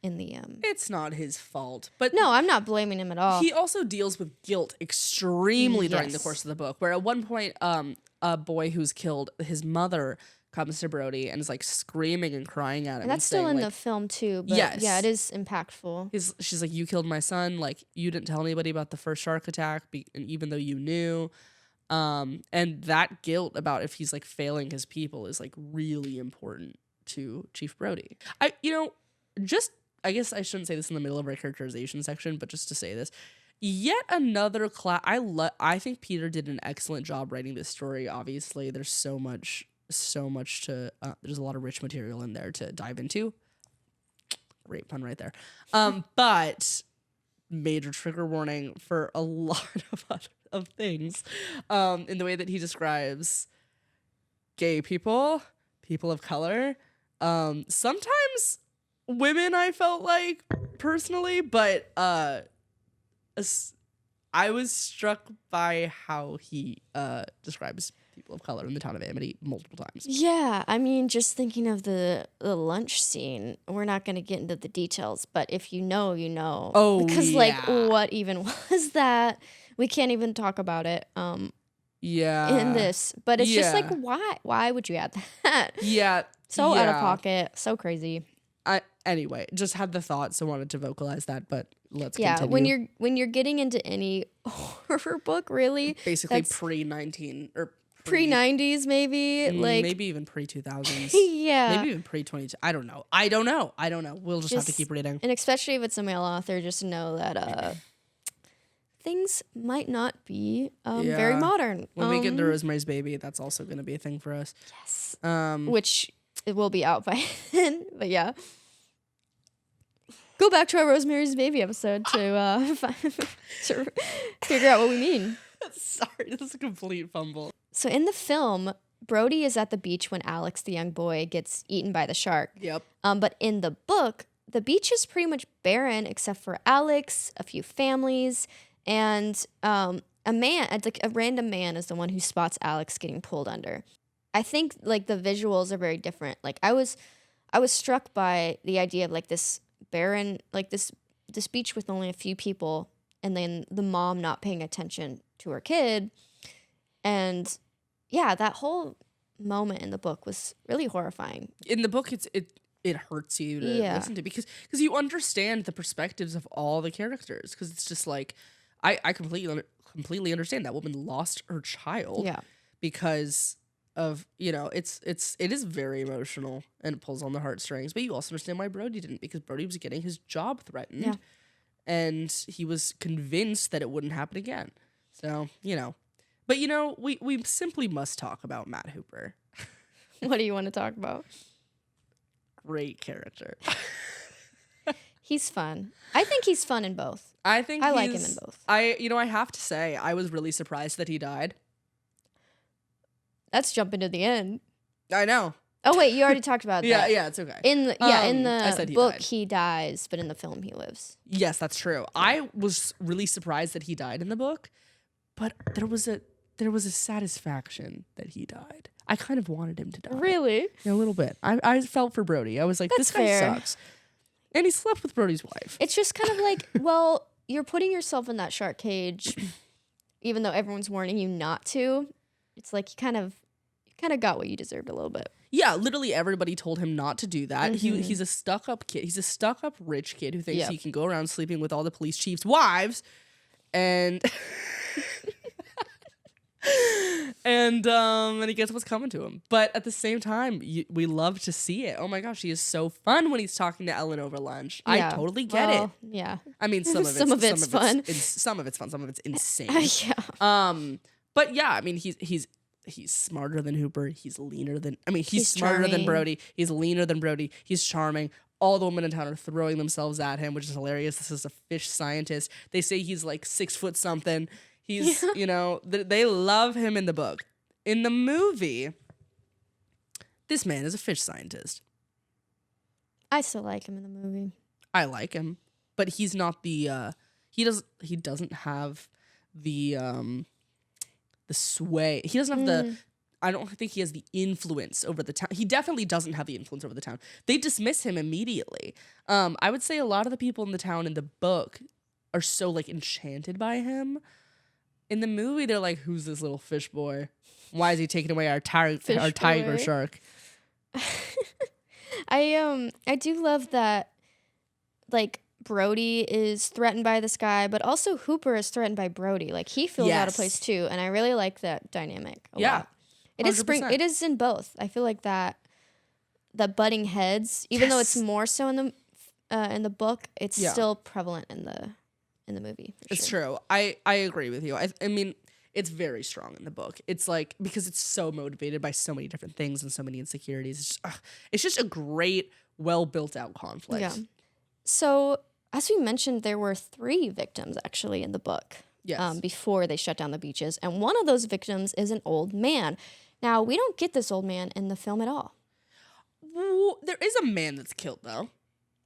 In the It's not his fault, but no, I'm not blaming him at all. He also deals with guilt extremely during the course of the book, where at one point a boy who's killed his mother comes to Brody and is like screaming and crying at him. And that's still saying, in the film too, but yeah, it is impactful. She's like, you killed my son, like you didn't tell anybody about the first shark attack, and even though you knew. And that guilt about if he's like failing his people is like really important to Chief Brody. I guess I shouldn't say this in the middle of our characterization section, but just to say this, yet another class. I think Peter did an excellent job writing this story. Obviously, there's so much to. There's a lot of rich material in there to dive into. Great pun right there. But major trigger warning for a lot of things. In the way that he describes gay people of color, sometimes women, I felt like personally, but I was struck by how he describes people of color in the town of Amity multiple times. Yeah, I mean, just thinking of the lunch scene, we're not going to get into the details, but if you know, you know. Oh, because yeah. like, what even was that? We can't even talk about it. In this, but it's just like, why would you add that? Yeah, so out of pocket, so crazy. Anyway, just had the thought, so wanted to vocalize that, but let's continue. when you're getting into any horror book, really, basically pre-19 or pre-90s, maybe like maybe even pre-2000s. Yeah, maybe even pre-22. I don't know. We'll just have to keep reading. And especially if it's a male author, just know that things might not be very modern. When we get to Rosemary's Baby, that's also going to be a thing for us. Yes. Which it will be out by then, but yeah. Go back to our Rosemary's Baby episode to figure out what we mean. Sorry, this is a complete fumble. So in the film, Brody is at the beach when Alex, the young boy, gets eaten by the shark. Yep. But in the book, the beach is pretty much barren except for Alex, a few families, and a man. Like a random man is the one who spots Alex getting pulled under. I think like the visuals are very different. Like I was struck by the idea of like this barren, like this beach with only a few people, and then the mom not paying attention to her kid. And yeah, that whole moment in the book was really horrifying. In the book, it hurts you to listen to because you understand the perspectives of all the characters, because it's just like I completely understand that woman lost her child because of, it is very emotional and it pulls on the heartstrings, but you also understand why Brody didn't, because Brody was getting his job threatened and he was convinced that it wouldn't happen again. So, but we simply must talk about Matt Hooper. What do you want to talk about? Great character. He's fun. I think he's fun in both. I like him in both. I have to say, I was really surprised that he died. Let's jump into the end. I know. Oh wait, you already talked about that. Yeah, it's okay. In the book, he dies, but in the film, he lives. Yes, that's true. I was really surprised that he died in the book, but there was a satisfaction that he died. I kind of wanted him to die. Really? Yeah, a little bit. I felt for Brody. I was like, this guy sucks. And he slept with Brody's wife. It's just kind of like, well, you're putting yourself in that shark cage, even though everyone's warning you not to. It's like you kind of got what you deserved a little bit. Yeah, literally everybody told him not to do that. Mm-hmm. He's a stuck-up kid. He's a stuck-up rich kid who thinks he can go around sleeping with all the police chief's wives, and and he gets what's coming to him. But at the same time, we love to see it. Oh my gosh, he is so fun when he's talking to Ellen over lunch. Yeah. I totally get it. Yeah. I mean, some of it's fun. Some of it's fun. Some of it's insane. Yeah. But yeah, I mean, he's he's smarter than Hooper. He's leaner than, I mean, he's He's smarter than charming. Brody. He's leaner than Brody. He's charming. All the women in town are throwing themselves at him, which is hilarious. This is a fish scientist. They say he's like 6 foot something. He's, you know, they love him in the book. In the movie, this man is a fish scientist. I still like him in the movie. I like him, but he's not the he doesn't have the sway. He doesn't have the, I don't think he has the influence over the town. He definitely doesn't have the influence over the town. They dismiss him immediately. I would say a lot of the people in the town in the book are so like enchanted by him. In the movie, they're like, "Who's this little fish boy? Why is he taking away our tiger shark?" I do love that, like, Brody is threatened by this guy, but also Hooper is threatened by Brody. Like, he feels out of place too, and I really like that dynamic a lot. It is 100%. It is in both. I feel like that the butting heads, even though it's more so in the book, it's still prevalent in the movie. It's true. I agree with you. I mean, it's very strong in the book. It's like, because it's so motivated by so many different things and so many insecurities. It's just a great, well built out conflict. Yeah. So, as we mentioned, there were 3 victims actually in the book. Yes. Before they shut down the beaches, and one of those victims is an old man. Now, we don't get this old man in the film at all. Well, there is a man that's killed though.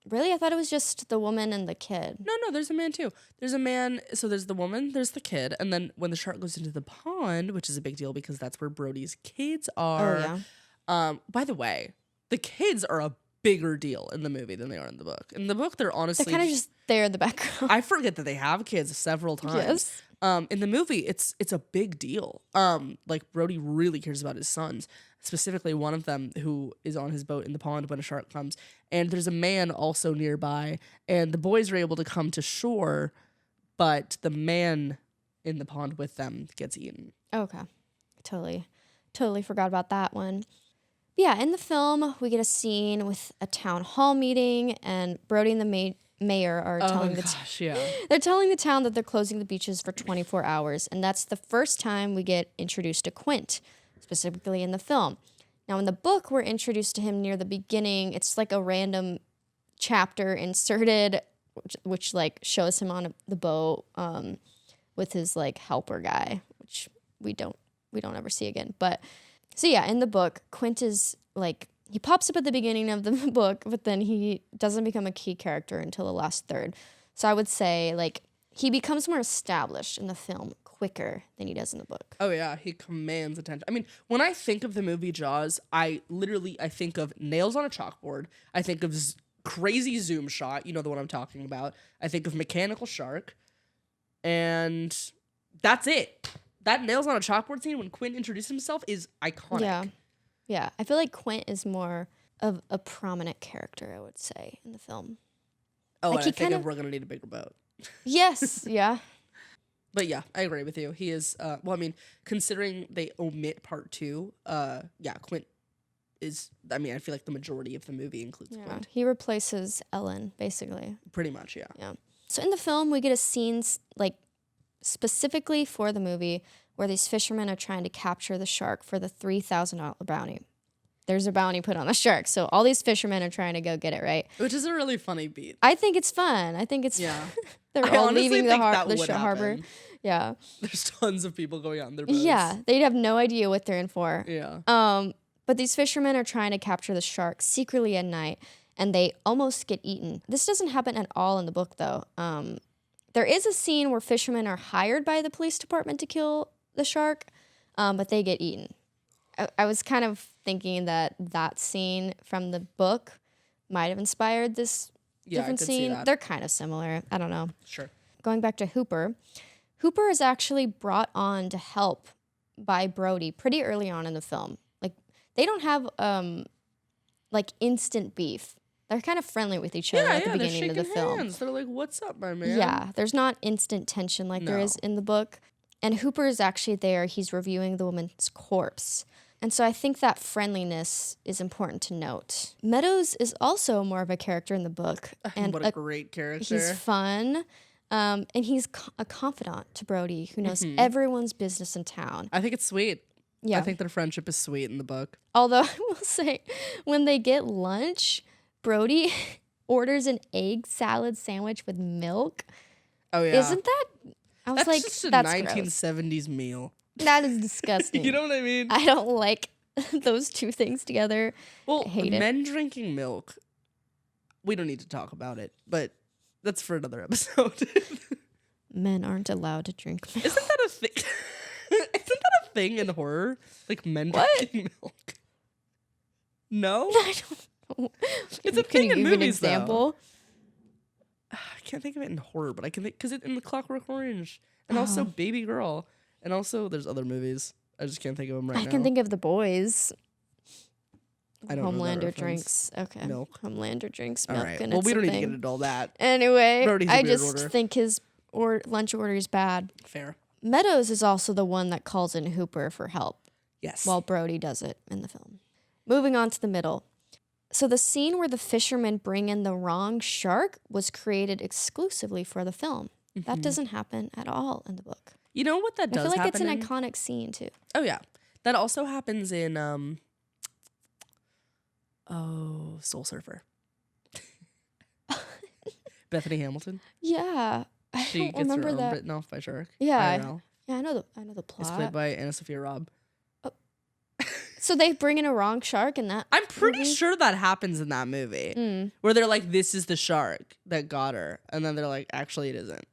Really? I thought it was just the woman and the kid. No, there's a man too. There's a man, so there's the woman, there's the kid, and then when the shark goes into the pond, which is a big deal because that's where Brody's kids are. Oh, yeah. By the way, the kids are a bigger deal in the movie than they are in the book. In the book, they're honestly... They're kind of just there in the background. I forget that they have kids several times. Yes. In the movie, it's a big deal. Like, Brody really cares about his sons. Specifically, one of them who is on his boat in the pond when a shark comes. And there's a man also nearby. And the boys are able to come to shore, but the man in the pond with them gets eaten. Okay. Totally forgot about that one. Yeah, in the film, we get a scene with a town hall meeting, and Brody and the mayor are telling they're telling the town that they're closing the beaches for 24 hours, and that's the first time we get introduced to Quint, specifically in the film. Now, in the book, we're introduced to him near the beginning. It's like a random chapter inserted, which like shows him on the boat with his like helper guy, which we don't ever see again. But so yeah, in the book, Quint is like, he pops up at the beginning of the book, but then he doesn't become a key character until the last third. So I would say like he becomes more established in the film quicker than he does in the book. Oh yeah, he commands attention. I mean, when I think of the movie Jaws, I think of nails on a chalkboard. I think of crazy zoom shot. You know the one I'm talking about. I think of mechanical shark, and that's it. That nails on a chalkboard scene when Quint introduces himself is iconic. Yeah. I feel like Quint is more of a prominent character, I would say, in the film. Oh, like, and I think we're gonna need a bigger boat. Yes, yeah. But yeah, I agree with you. He is, well, I mean, considering they omit part 2, Quint is, I mean, I feel like the majority of the movie includes Quint. He replaces Ellen, basically. Pretty much, yeah. Yeah. So in the film, we get a scene, like, specifically for the movie where these fishermen are trying to capture the shark for the $3,000 bounty. There's a bounty put on the shark, so all these fishermen are trying to go get it, right? Which is a really funny beat. I think it's fun. They're all leaving the harbor. Yeah. There's tons of people going on their boats. Yeah, they'd have no idea what they're in for. Yeah. But these fishermen are trying to capture the shark secretly at night, and they almost get eaten. This doesn't happen at all in the book, though. There is a scene where fishermen are hired by the police department to kill the shark, but they get eaten. I was kind of thinking that scene from the book might have inspired this different scene. They're kind of similar. I don't know. Sure. Going back to Hooper. Hooper is actually brought on to help by Brody pretty early on in the film. Like, they don't have like instant beef. They're kind of friendly with each other at the beginning of the film. Hands. They're like, "What's up, my man?" Yeah, there's not instant tension like there is in the book. And Hooper is actually there. He's reviewing the woman's corpse. And so I think that friendliness is important to note. Meadows is also more of a character in the book. And what a great character. He's fun. And he's a confidant to Brody who knows everyone's business in town. I think it's sweet. Yeah. I think their friendship is sweet in the book. Although I will say, when they get lunch, Brody orders an egg salad sandwich with milk. Oh yeah, Isn't that? I was that's like, just a that's 1970s meal. gross. That is disgusting. You know what I mean? I don't like those two things together. Well, I hate it. men drinking milk. We don't need to talk about it, but that's for another episode. Men aren't allowed to drink milk. Isn't that a thing? Isn't that a thing in horror? Like men drinking milk? No, I don't know. it's a Can thing you in give movies. an example? I can't think of it in horror, but I can think because it's in the Clockwork Orange, and also Baby Girl, and also there's other movies. I just can't think of them right now. I can think of The Boys. I don't know that Homelander reference. drinks. Okay. Milk. Homelander drinks All milk. right. And Well, it's we a don't need to thing. get into all that. Anyway, Brody's a I weird just order. think his lunch order is bad. Fair. Meadows is also the one that calls in Hooper for help, Yes. while Brody does it in the film. Moving on to the middle. So the scene where the fishermen bring in the wrong shark was created exclusively for the film. That doesn't happen at all in the book. You know what that I does feel like happen it's an in? iconic scene too. Oh yeah, that also happens in Soul Surfer. Bethany Hamilton. Yeah, I She don't gets her remember arm that. bitten off by shark. Yeah, IRL. yeah, I know the It's plot. played by Anna Sophia Robb. So they bring in a wrong shark in that. I'm pretty movie? sure that happens in that movie, where they're like, "This is the shark that got her," and then they're like, "Actually, it isn't."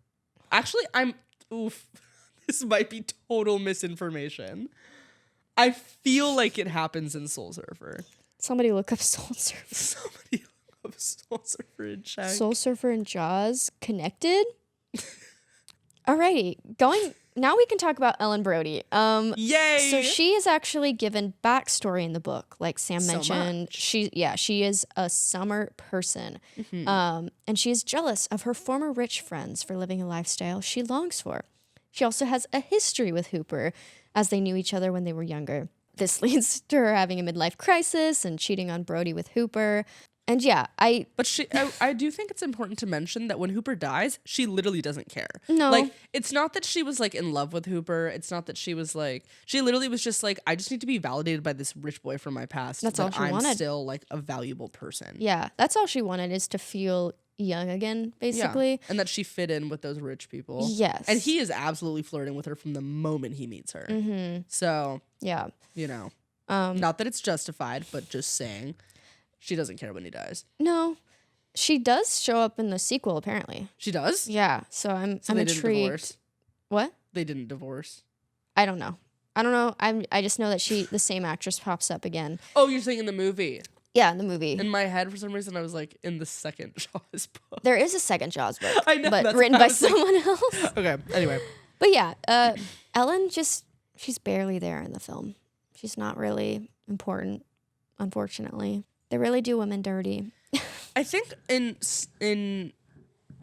Actually, this might be total misinformation. I feel like it happens in Soul Surfer. Somebody look up Soul Surfer. Somebody loves Soul Surfer and check. Soul Surfer and Jaws connected. Alrighty, now we can talk about Ellen Brody. Yay! So she is actually given backstory in the book, like Sam So mentioned. much. She is a summer person, and she is jealous of her former rich friends for living a lifestyle she longs for. She also has a history with Hooper, as they knew each other when they were younger. This leads to her having a midlife crisis and cheating on Brody with Hooper. And yeah, I do think it's important to mention that when Hooper dies, she literally doesn't care. No. Like, it's not that she was like in love with Hooper. It's not that she was like, she literally was just like, I just need to be validated by this rich boy from my past. That's that all she I'm wanted. still like a valuable person. yeah, that's all she wanted, is to feel young again, basically. Yeah. And that she fit in with those rich people. Yes. And he is absolutely flirting with her from the moment he meets her. So, Yeah. you know, not that it's justified, but just saying. She doesn't care when he dies. No, she does show up in the sequel, apparently. She does? Yeah, so I'm So they intrigued. didn't divorce. What? They didn't divorce. I don't know. I just know that the same actress pops up again. Oh, you're saying in the movie. Yeah, in the movie. In my head, for some reason, I was like, in the second Jaws book. There is a second Jaws book, I know, but that's written what I by was like. someone else. Okay, anyway. But yeah, Ellen she's barely there in the film. She's not really important, unfortunately. They really do women dirty. I think in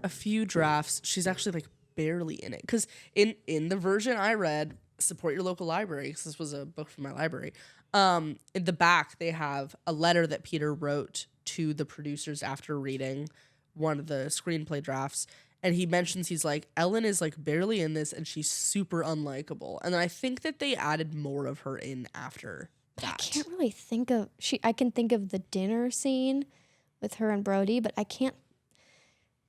a few drafts, she's actually like barely in it. Because in the version I read, support your local library, because this was a book from my library, in the back, they have a letter that Peter wrote to the producers after reading one of the screenplay drafts. And he mentions, he's like, Ellen is like barely in this and she's super unlikable. And I think that they added more of her in after that. I can't really think of I can think of the dinner scene with her and Brody, but I can't.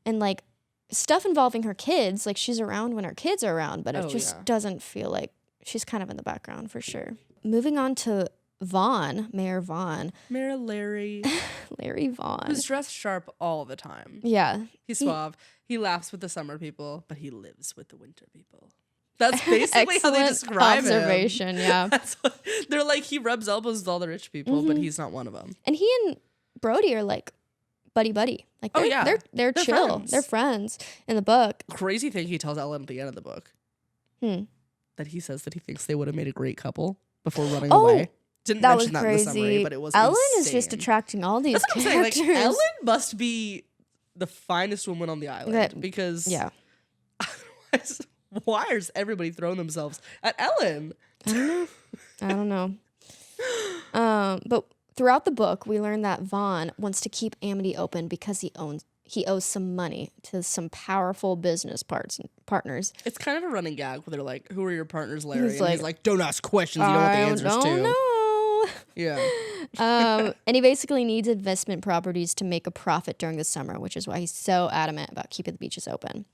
And like stuff involving her kids, like she's around when her kids are around, but it just doesn't feel like she's kind of in the background for sure. Moving on to Mayor Vaughn. Mayor Larry. Larry Vaughn. Who's dressed sharp all the time. Yeah. He's suave. He laughs with the summer people, but he lives with the winter people. That's basically how they describe observation, him. yeah. They're like, he rubs elbows with all the rich people, but he's not one of them. And he and Brody are like buddy. Like they're chill. Friends. They're friends in the book. Crazy thing he tells Ellen at the end of the book. That he says that he thinks they would have made a great couple before running away. Didn't that was mention that crazy. in the summary, but it was Ellen insane. is just attracting all these That's what I'm characters. saying. Like, Ellen must be the finest woman on the island because otherwise, why is everybody throwing themselves at Ellen? I don't know. But throughout the book, we learn that Vaughn wants to keep Amity open because he he owes some money to some powerful business partners. It's kind of a running gag where they're like, "Who are your partners, Larry?" He's and he's like, "Don't ask questions you don't want the answers to." No. Yeah. And he basically needs investment properties to make a profit during the summer, which is why he's so adamant about keeping the beaches open.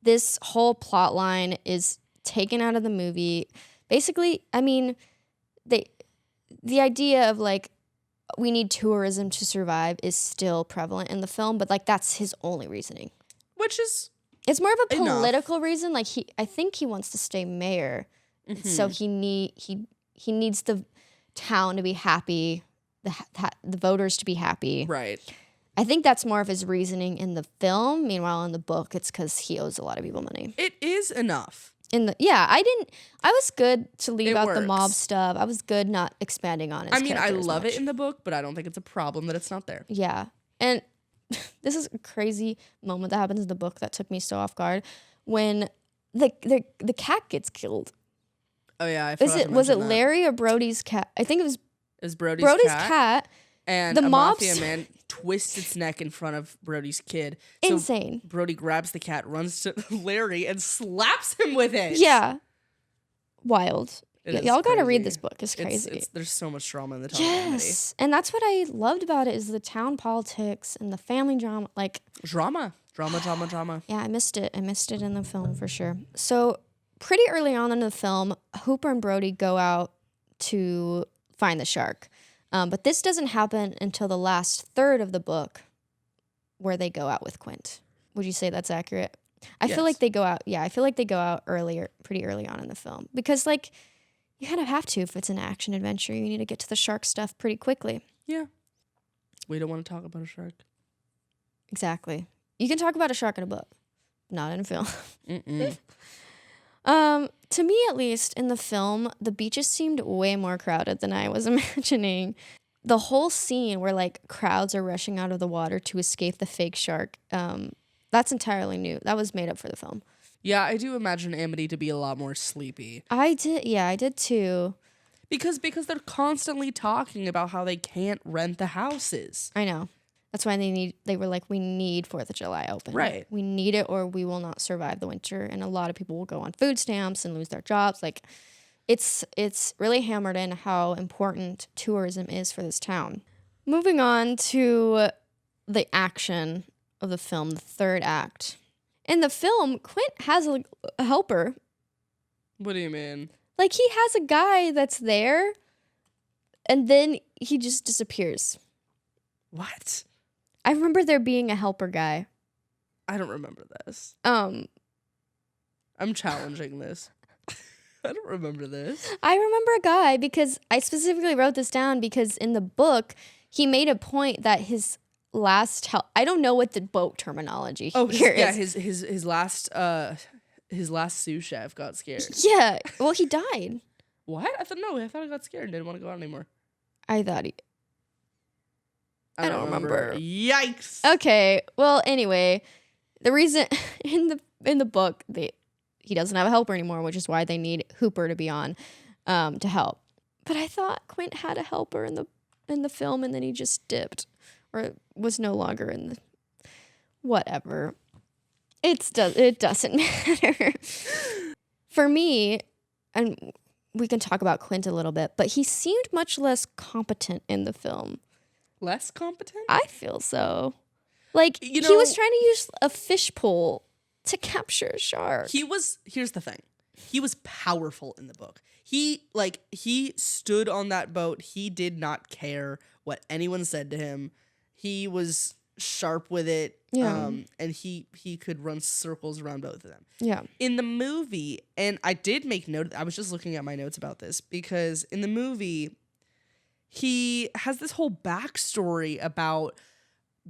This whole plot line is taken out of the movie. Basically, I mean, the idea of like we need tourism to survive is still prevalent in the film, but like that's his only reasoning. Which is It's more of a enough. political reason. Like I think he wants to stay mayor, so he needs the town to be happy, the voters to be happy. Right. I think that's more of his reasoning in the film. Meanwhile, in the book, it's because he owes a lot of people money. It is enough. I was good to leave out the mob works. stuff. I was good not expanding on it. I mean, I love it in the book, but I don't think it's a problem that it's not there. Yeah. And this is a crazy moment that happens in the book that took me so off guard. When the cat gets killed. Oh yeah, I forgot to Was it mention that. Larry or Brody's cat? I think it was Is Brody's cat. And The a mobs- mafia man twists its neck in front of Brody's kid. Insane. So Brody grabs the cat, runs to Larry, and slaps him with it. Yeah. Wild. It is Y'all gotta read crazy. this book. It's crazy. There's so much drama in the top Yes. And that's what I loved about it is the town politics and the family drama. Like, Drama. yeah, I missed it. I missed it in the film for sure. So pretty early on in the film, Hooper and Brody go out to find the shark. But this doesn't happen until the last third of the book where they go out with Quint. Would you say that's accurate? I feel like they go out. Yeah, I feel like they go out pretty early on in the film. Because, like, you kind of have to if it's an action adventure. You need to get to the shark stuff pretty quickly. Yeah. We don't want to talk about a shark. Exactly. You can talk about a shark in a book, not in a film. Mm-mm. To me, at least, in the film, the beaches seemed way more crowded than I was imagining. The whole scene where, like, crowds are rushing out of the water to escape the fake shark, that's entirely new. That was made up for the film. Yeah, I do imagine Amity to be a lot more sleepy. I did too. Because they're constantly talking about how they can't rent the houses. I know. That's why they were like, we need 4th of July open. Right. We need it or we will not survive the winter. And a lot of people will go on food stamps and lose their jobs. Like, it's really hammered in how important tourism is for this town. Moving on to the action of the film, the third act. In the film, Quint has a helper. What do you mean? Like, he has a guy that's there, and then he just disappears. What? I remember there being a helper guy. I don't remember this. Um, I'm challenging this. I don't remember this. I remember a guy because I specifically wrote this down because in the book, he made a point that his last I don't know what the boat terminology here is. His last sous chef got scared. Yeah, well, he died. What? I thought he got scared and didn't want to go out anymore. I thought he... I don't remember. Yikes. Okay, well, anyway, the reason in the book he doesn't have a helper anymore, which is why they need Hooper to be on to help. But I thought Quint had a helper in the film, and then he just dipped or was no longer in the... Whatever. It doesn't matter. For me, and we can talk about Quint a little bit, but he seemed much less competent in the film. Less competent? I feel so. Like, he was trying to use a fish pole to capture a shark. Here's the thing. He was powerful in the book. He stood on that boat. He did not care what anyone said to him. He was sharp with it. Yeah. And he could run circles around both of them. Yeah. In the movie, and I did make note, I was just looking at my notes about this, because in the movie, he has this whole backstory about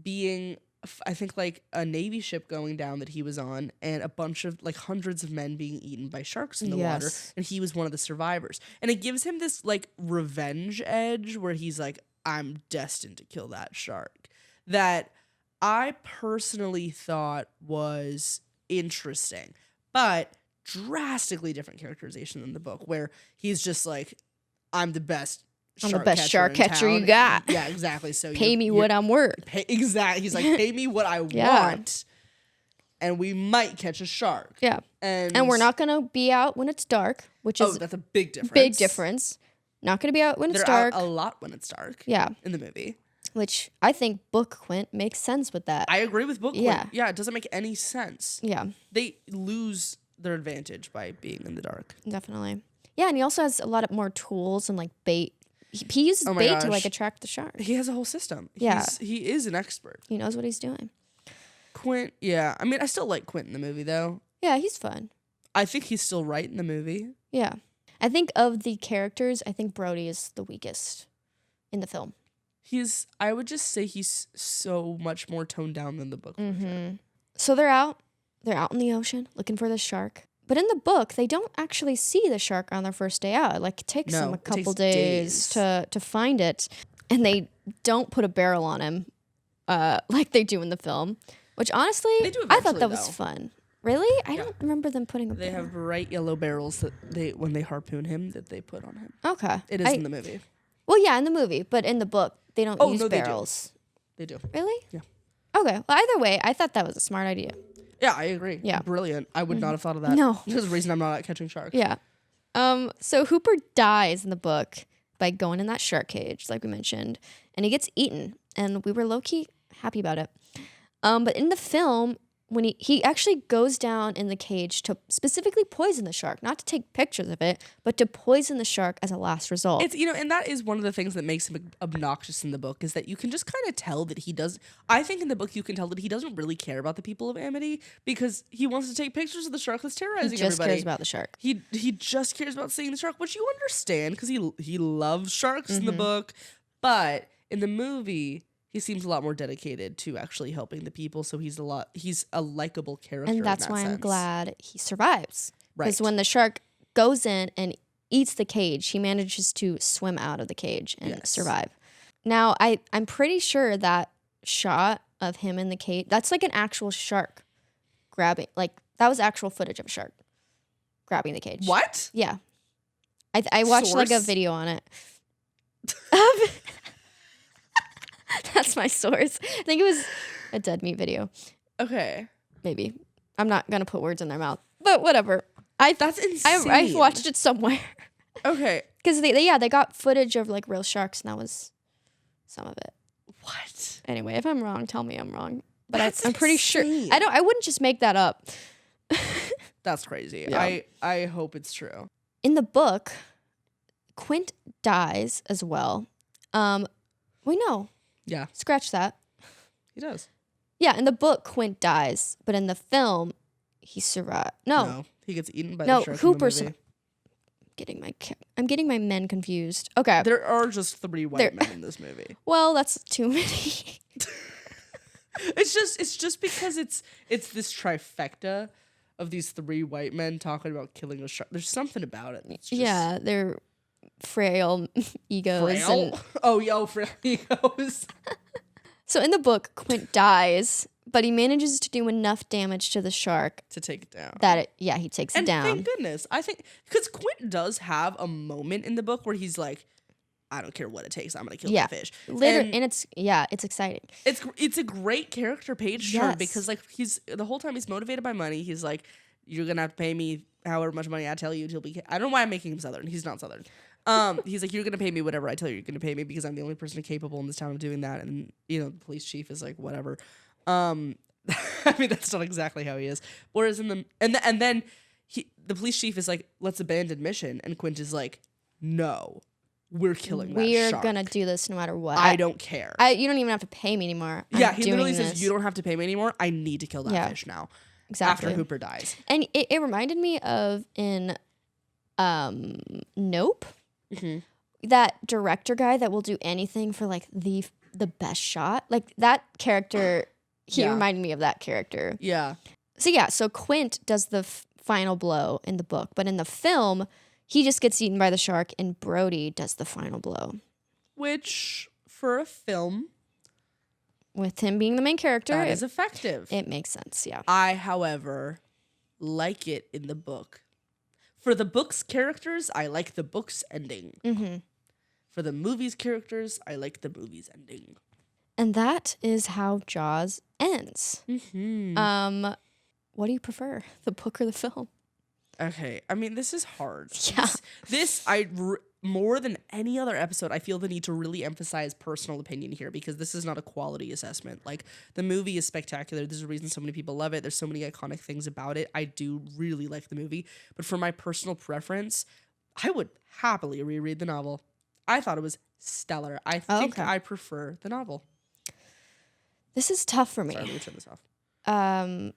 being, I think, like a Navy ship going down that he was on, and a bunch of, like, hundreds of men being eaten by sharks in the water, and he was one of the survivors. And it gives him this, like, revenge edge where he's like, I'm destined to kill that shark. That I personally thought was interesting, but drastically different characterization than the book, where he's just like, I'm the best I'm the best shark catcher you got. Yeah, exactly. So pay me what I'm worth. Exactly. He's like, pay me what I want, and we might catch a shark. Yeah. And we're not gonna be out when it's dark, which is that's a big difference. Big difference. Not gonna be out when it's dark. Out a lot when it's dark. Yeah. In the movie. Which I think book Quint makes sense with that. I agree with book Quint. Yeah, it doesn't make any sense. Yeah. They lose their advantage by being in the dark. Definitely. Yeah, and he also has a lot of more tools and like bait. He uses bait to like attract the shark. He has a whole system. Yeah. He is an expert. He knows what he's doing. Quint, yeah. I mean, I still like Quint in the movie though. Yeah, he's fun. I think he's still right in the movie. Yeah. I think of the characters, I think Brody is the weakest in the film. I would just say he's so much more toned down than the book. Mm-hmm. So they're out in the ocean looking for the shark. But in the book, they don't actually see the shark on their first day out. Like, it takes them a couple days to find it. And they don't put a barrel on him like they do in the film. Which, honestly, I thought that was fun. Really? I don't remember them putting a barrel. They have bright yellow barrels that when they harpoon him, that they put on him. Okay. It is in the movie. Well, yeah, in the movie. But in the book, they don't use barrels. They do. Really? Yeah. Okay. Well, either way, I thought that was a smart idea. Yeah, I agree. Yeah. Brilliant. I would not have thought of that. No. There's a reason I'm not out catching sharks. Yeah. So Hooper dies in the book by going in that shark cage, like we mentioned, and he gets eaten, and we were low-key happy about it. But in the film, when he actually goes down in the cage to specifically poison the shark, not to take pictures of it, but to poison the shark as a last result. It's, and that is one of the things that makes him obnoxious in the book, is that you can just kind of tell that he does. I think in the book you can tell that he doesn't really care about the people of Amity, because he wants to take pictures of the shark that's terrorizing everybody. He just cares about the shark. He just cares about seeing the shark, which you understand because he loves sharks in the book, but in the movie he seems a lot more dedicated to actually helping the people. So he's a likable character. And that's why I'm glad he survives. Right. Because when the shark goes in and eats the cage, he manages to swim out of the cage and survive. Now, I'm pretty sure that shot of him in the cage, that's like an actual shark grabbing, like that was actual footage of a shark grabbing the cage. What? Yeah. I watched like a video on it. That's my source. I think it was a dead meat video. Okay. Maybe. I'm not going to put words in their mouth. But whatever. That's insane. I watched it somewhere. Okay. Because they got footage of like real sharks, and that was some of it. What? Anyway, if I'm wrong, tell me I'm wrong. But I'm pretty sure. I wouldn't just make that up. That's crazy. Yeah. I hope it's true. In the book, Quint dies as well. Wait, no. Yeah. Scratch that. He does. Yeah, in the book, Quint dies, but in the film, he survived. No, he gets eaten by the shark. Hooper. I'm getting my men confused. Okay, there are just 3 white men in this movie. Well, that's too many. It's just because it's this trifecta of these 3 white men talking about killing a shark. There's something about it. It's just they're frail egos. Frail egos. So in the book, Quint dies, but he manages to do enough damage to the shark to take it down. He takes it down. Thank goodness. I think because Quint does have a moment in the book where he's like, I don't care what it takes. I'm gonna kill that fish. And it's exciting. It's a great character page turn because like he's the whole time he's motivated by money. He's like, you're gonna have to pay me however much money I tell you till be. I don't know why I'm making him Southern. He's not Southern. He's like, you're gonna pay me whatever I tell you. You're gonna pay me because I'm the only person capable in this town of doing that. And the police chief is like, whatever. I mean, that's not exactly how he is. Whereas then the police chief is like, let's abandon mission, and Quint is like, no. We're killing that shark. We're gonna do this no matter what. I don't care. You don't even have to pay me anymore. He literally says, you don't have to pay me anymore. I need to kill that fish now. Exactly. After Hooper dies. And it reminded me of in Nope. Mm-hmm. That director guy that will do anything for like the best shot. Like that character, he reminded me of that character. Yeah. So Quint does the final blow in the book, but in the film, he just gets eaten by the shark, and Brody does the final blow. Which, for a film, with him being the main character, that is effective. It makes sense, yeah. I, however, like it in the book. For the book's characters, I like the book's ending. Mm-hmm. For the movie's characters, I like the movie's ending. And that is how Jaws ends. Mm-hmm. What do you prefer, the book or the film? Okay, I mean, this is hard. Yeah. More than any other episode, I feel the need to really emphasize personal opinion here because this is not a quality assessment. Like, the movie is spectacular. There's a reason so many people love it. There's so many iconic things about it. I do really like the movie. But for my personal preference, I would happily reread the novel. I thought it was stellar. I think I prefer the novel. This is tough for me. Sorry, let me turn this off.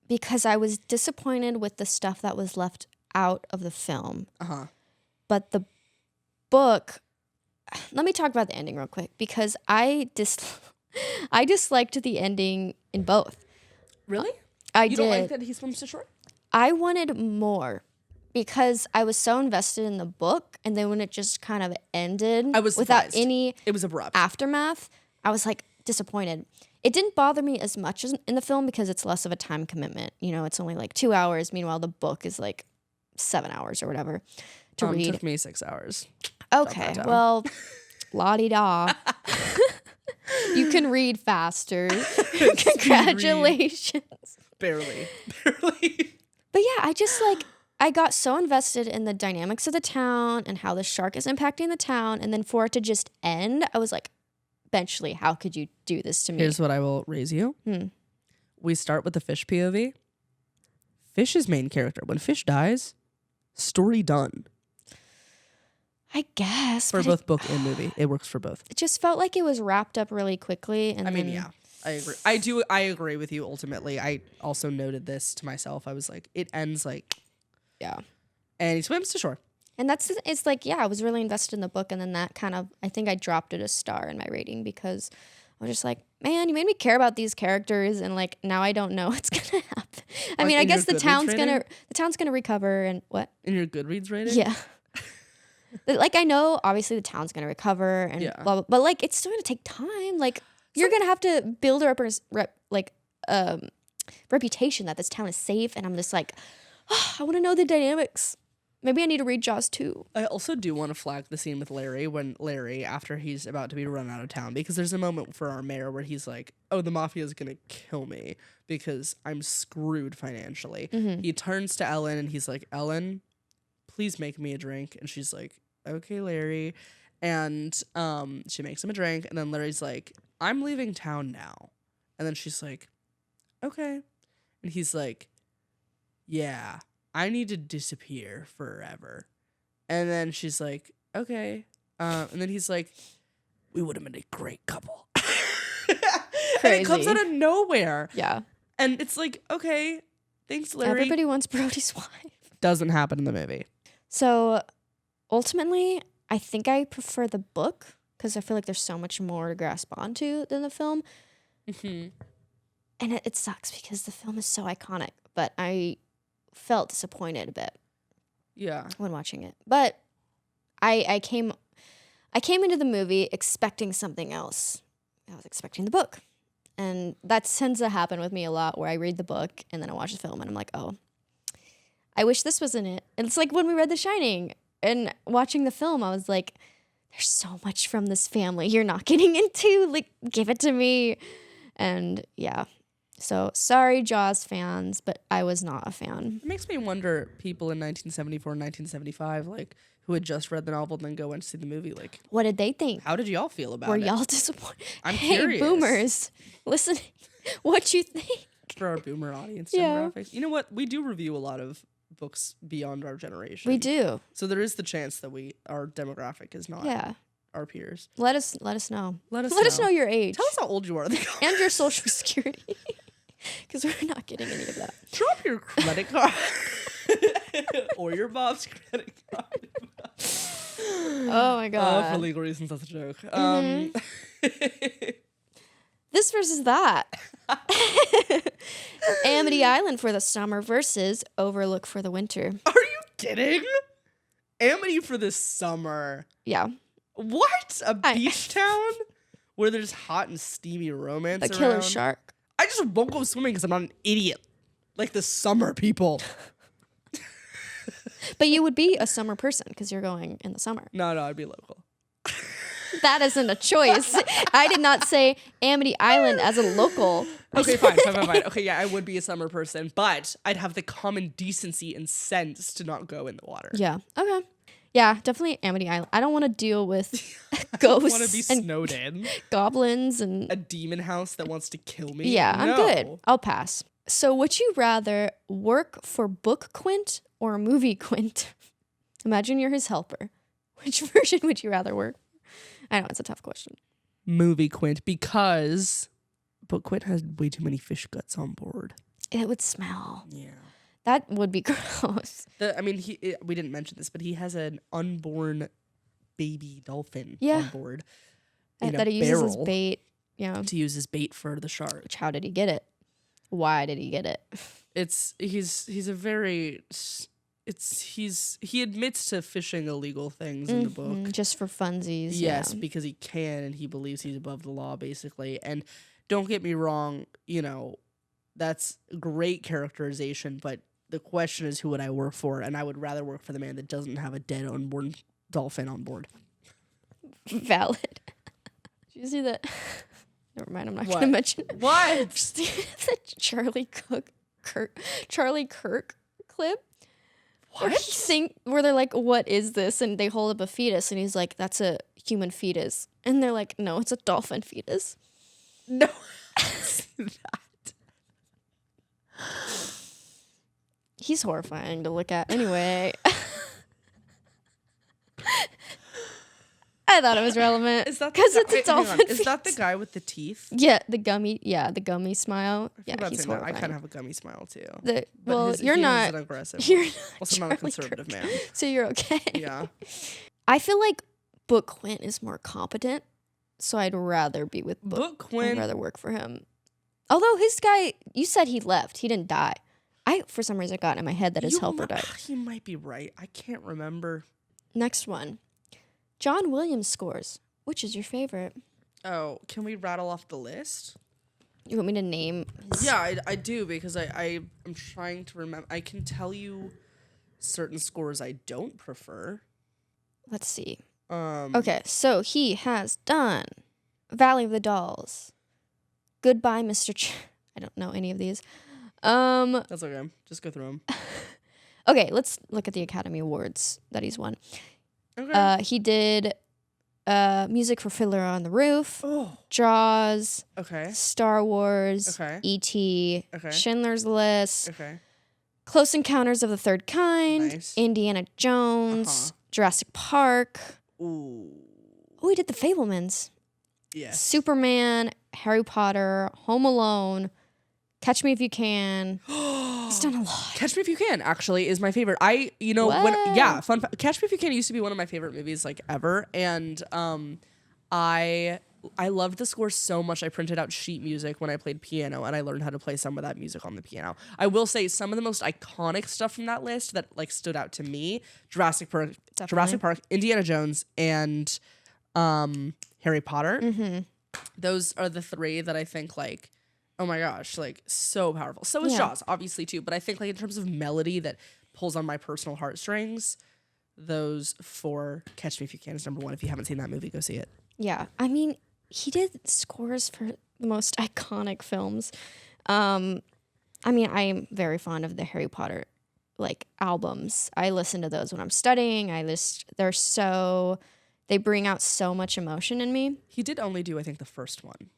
Because I was disappointed with the stuff that was left out of the film. Uh-huh. But the book, let me talk about the ending real quick because I disliked the ending in both. Really? I You did. don't like that he swims to shore? I wanted more because I was so invested in the book, and then when it just kind of ended I was without surprised. any It was abrupt. aftermath, I was like disappointed. It didn't bother me as much as in the film because it's less of a time commitment. You know, it's only like 2 hours. Meanwhile, the book is like 7 hours or whatever to read. It took me 6 hours. Okay, well, la-di-da. You can read faster. Congratulations. Barely. But yeah, I got so invested in the dynamics of the town and how the shark is impacting the town. And then for it to just end, I was like, Benchley, how could you do this to me? Here's what I will raise you. We start with the fish POV. Fish's main character. When Fish dies, story done. I guess. For both book and movie. It works for both. It just felt like it was wrapped up really quickly. And yeah. I agree. I agree with you ultimately. I also noted this to myself. I was like, it ends like... Yeah. And he swims to shore. And it's like, yeah, I was really invested in the book. And then that kind of, I think I dropped it a star in my rating because I was just like, man, you made me care about these characters. And like, now I don't know what's going to happen. I mean, I guess the town's going to recover and what? In your Goodreads rating? Yeah. Like, I know obviously the town's going to recover and blah, blah, but like, it's still going to take time. Like, you're going to have to build a reputation that this town is safe. And I'm just like, oh, I want to know the dynamics. Maybe I need to read Jaws 2. I also do want to flag the scene with Larry when Larry, after he's about to be run out of town, because there's a moment for our mayor where he's like, oh, the mafia is going to kill me because I'm screwed financially. Mm-hmm. He turns to Ellen and he's like, Ellen, please make me a drink. And she's like, okay, Larry. And she makes him a drink. And then Larry's like, I'm leaving town now. And then she's like, okay. And he's like, yeah, I need to disappear forever. And then she's like, okay. And then he's like, we would have been a great couple. And it comes out of nowhere. Yeah. And it's like, okay, thanks, Larry. Everybody wants Brody's wife. Doesn't happen in the movie. So ultimately, I think I prefer the book because I feel like there's so much more to grasp onto than the film. Mm-hmm. And it sucks because the film is so iconic, but I felt disappointed a bit. Yeah. When watching it. But I came into the movie expecting something else. I was expecting the book. And that tends to happen with me a lot where I read the book and then I watch the film and I'm like, oh, I wish this wasn't it. And it's like when we read The Shining and watching the film, I was like, there's so much from this family you're not getting into. Like, give it to me. And yeah. So sorry, Jaws fans, but I was not a fan. It makes me wonder, people in 1974 and 1975, like, who had just read the novel and then go and see the movie, like, what did they think? how did y'all feel about Were it? y'all disappointed? I'm hey, curious. boomers, listen, what you think? For our boomer audience Yeah. demographics. You know what? We do review a lot of books beyond our generation. We do. So there is the chance that our demographic is not our peers. Let us know. Let us know your age. Tell us how old you are. And your social security. Because we're not getting any of that. Drop your credit card. Or your mom's credit card. Oh my god. For legal reasons, that's a joke. This versus that. Amity Island for the summer versus Overlook for the winter. Are you kidding? Amity for the summer. Yeah. What? A beach town? Where there's hot and steamy romance A killer around? shark. I just won't go swimming because I'm not an idiot. Like the summer people. But you would be a summer person because you're going in the summer. No, I'd be local. that isn't a choice. I did not say Amity Island as a local. Okay, fine. Okay, yeah, I would be a summer person, but I'd have the common decency and sense to not go in the water. Yeah. Okay. Yeah, definitely Amity Island. I don't want to deal with I ghosts want to be and snowed in. goblins and A demon house that wants to kill me. yeah, No. I'm good. I'll pass. So would you rather work for Book Quint or Movie Quint? Imagine you're his helper. Which version would you rather work? I know, it's a tough question. Movie Quint, because Book Quint has way too many fish guts on board. It would smell. Yeah. That would be gross. We didn't mention this, but he has an unborn baby dolphin Yeah. on board. That he uses as bait. Yeah. To use as bait for the shark. Which, how did he get it? Why did he get it? He admits to fishing illegal things in the book. Just for funsies. Yes, yeah. because he can and he believes he's above the law, basically. And don't get me wrong, that's great characterization, but the question is, who would I work for? And I would rather work for the man that doesn't have a dead unborn dolphin on board. Valid. Did you see that? Never mind, I'm not going to mention it. What? The Charlie Kirk clip. What? Where they're like, what is this? And they hold up a fetus and he's like, that's a human fetus. And they're like, no, it's a dolphin fetus. No. That. He's horrifying to look at. Anyway. I thought it was relevant. Is that because it's a dolphin fetus. Is that the guy with the teeth? Yeah, the gummy smile. Yeah, he's horrifying. I kind of have a gummy smile too. You're not. An aggressive. You're not. Also, I'm not a conservative man. So you're okay. Yeah. I feel like Book Quint is more competent, so I'd rather be with Book Quint. I'd rather work for him. Although his guy, you said he left. He didn't die. For some reason, got in my head that his helper died. You might be right. I can't remember. Next one. John Williams scores. Which is your favorite? Oh, can we rattle off the list? You want me to name? Yeah, I do, because I'm trying to remember. I can tell you certain scores I don't prefer. Let's see. Okay, so he has done Valley of the Dolls, Goodbye, Mr. I don't know any of these. That's okay. Just go through them. Okay, let's look at the Academy Awards that he's won. Okay. He did music for Fiddler on the Roof, Jaws, Star Wars, E.T., Schindler's List, Close Encounters of the Third Kind, Indiana Jones, Jurassic Park. Ooh. Oh, he did The Fabelmans. Yes. Superman, Harry Potter, Home Alone, Catch Me If You Can. He's done a lot. Catch Me If You Can actually is my favorite. Catch Me If You Can used to be one of my favorite movies ever, and I loved the score so much I printed out sheet music when I played piano, and I learned how to play some of that music on the piano. I will say some of the most iconic stuff from that list that stood out to me: Jurassic Park, Indiana Jones, and Harry Potter. Mm-hmm. Those are the three that I think oh my gosh, so powerful. So is Jaws, obviously, too. But I think in terms of melody that pulls on my personal heartstrings, those four, Catch Me If You Can is number one. If you haven't seen that movie, go see it. Yeah. I mean, he did scores for the most iconic films. I'm very fond of the Harry Potter albums. I listen to those when I'm studying. They bring out so much emotion in me. He did only do, I think, the first one.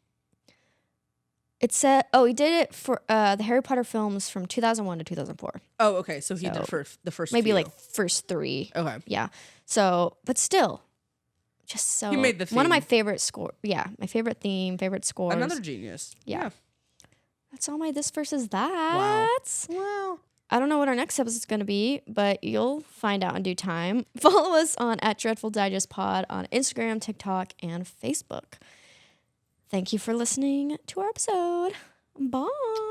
He did it for the Harry Potter films from 2001 to 2004. Oh, okay. So he did for the first maybe few. First three. Okay. Yeah. So, but still, just so. He made the theme. One of my favorite score. Yeah, my favorite theme, favorite scores. Another genius. Yeah. That's all my this versus that. Wow. I don't know what our next episode is going to be, but you'll find out in due time. Follow us on @DreadfulDigestPod on Instagram, TikTok, and Facebook. Thank you for listening to our episode. Bye.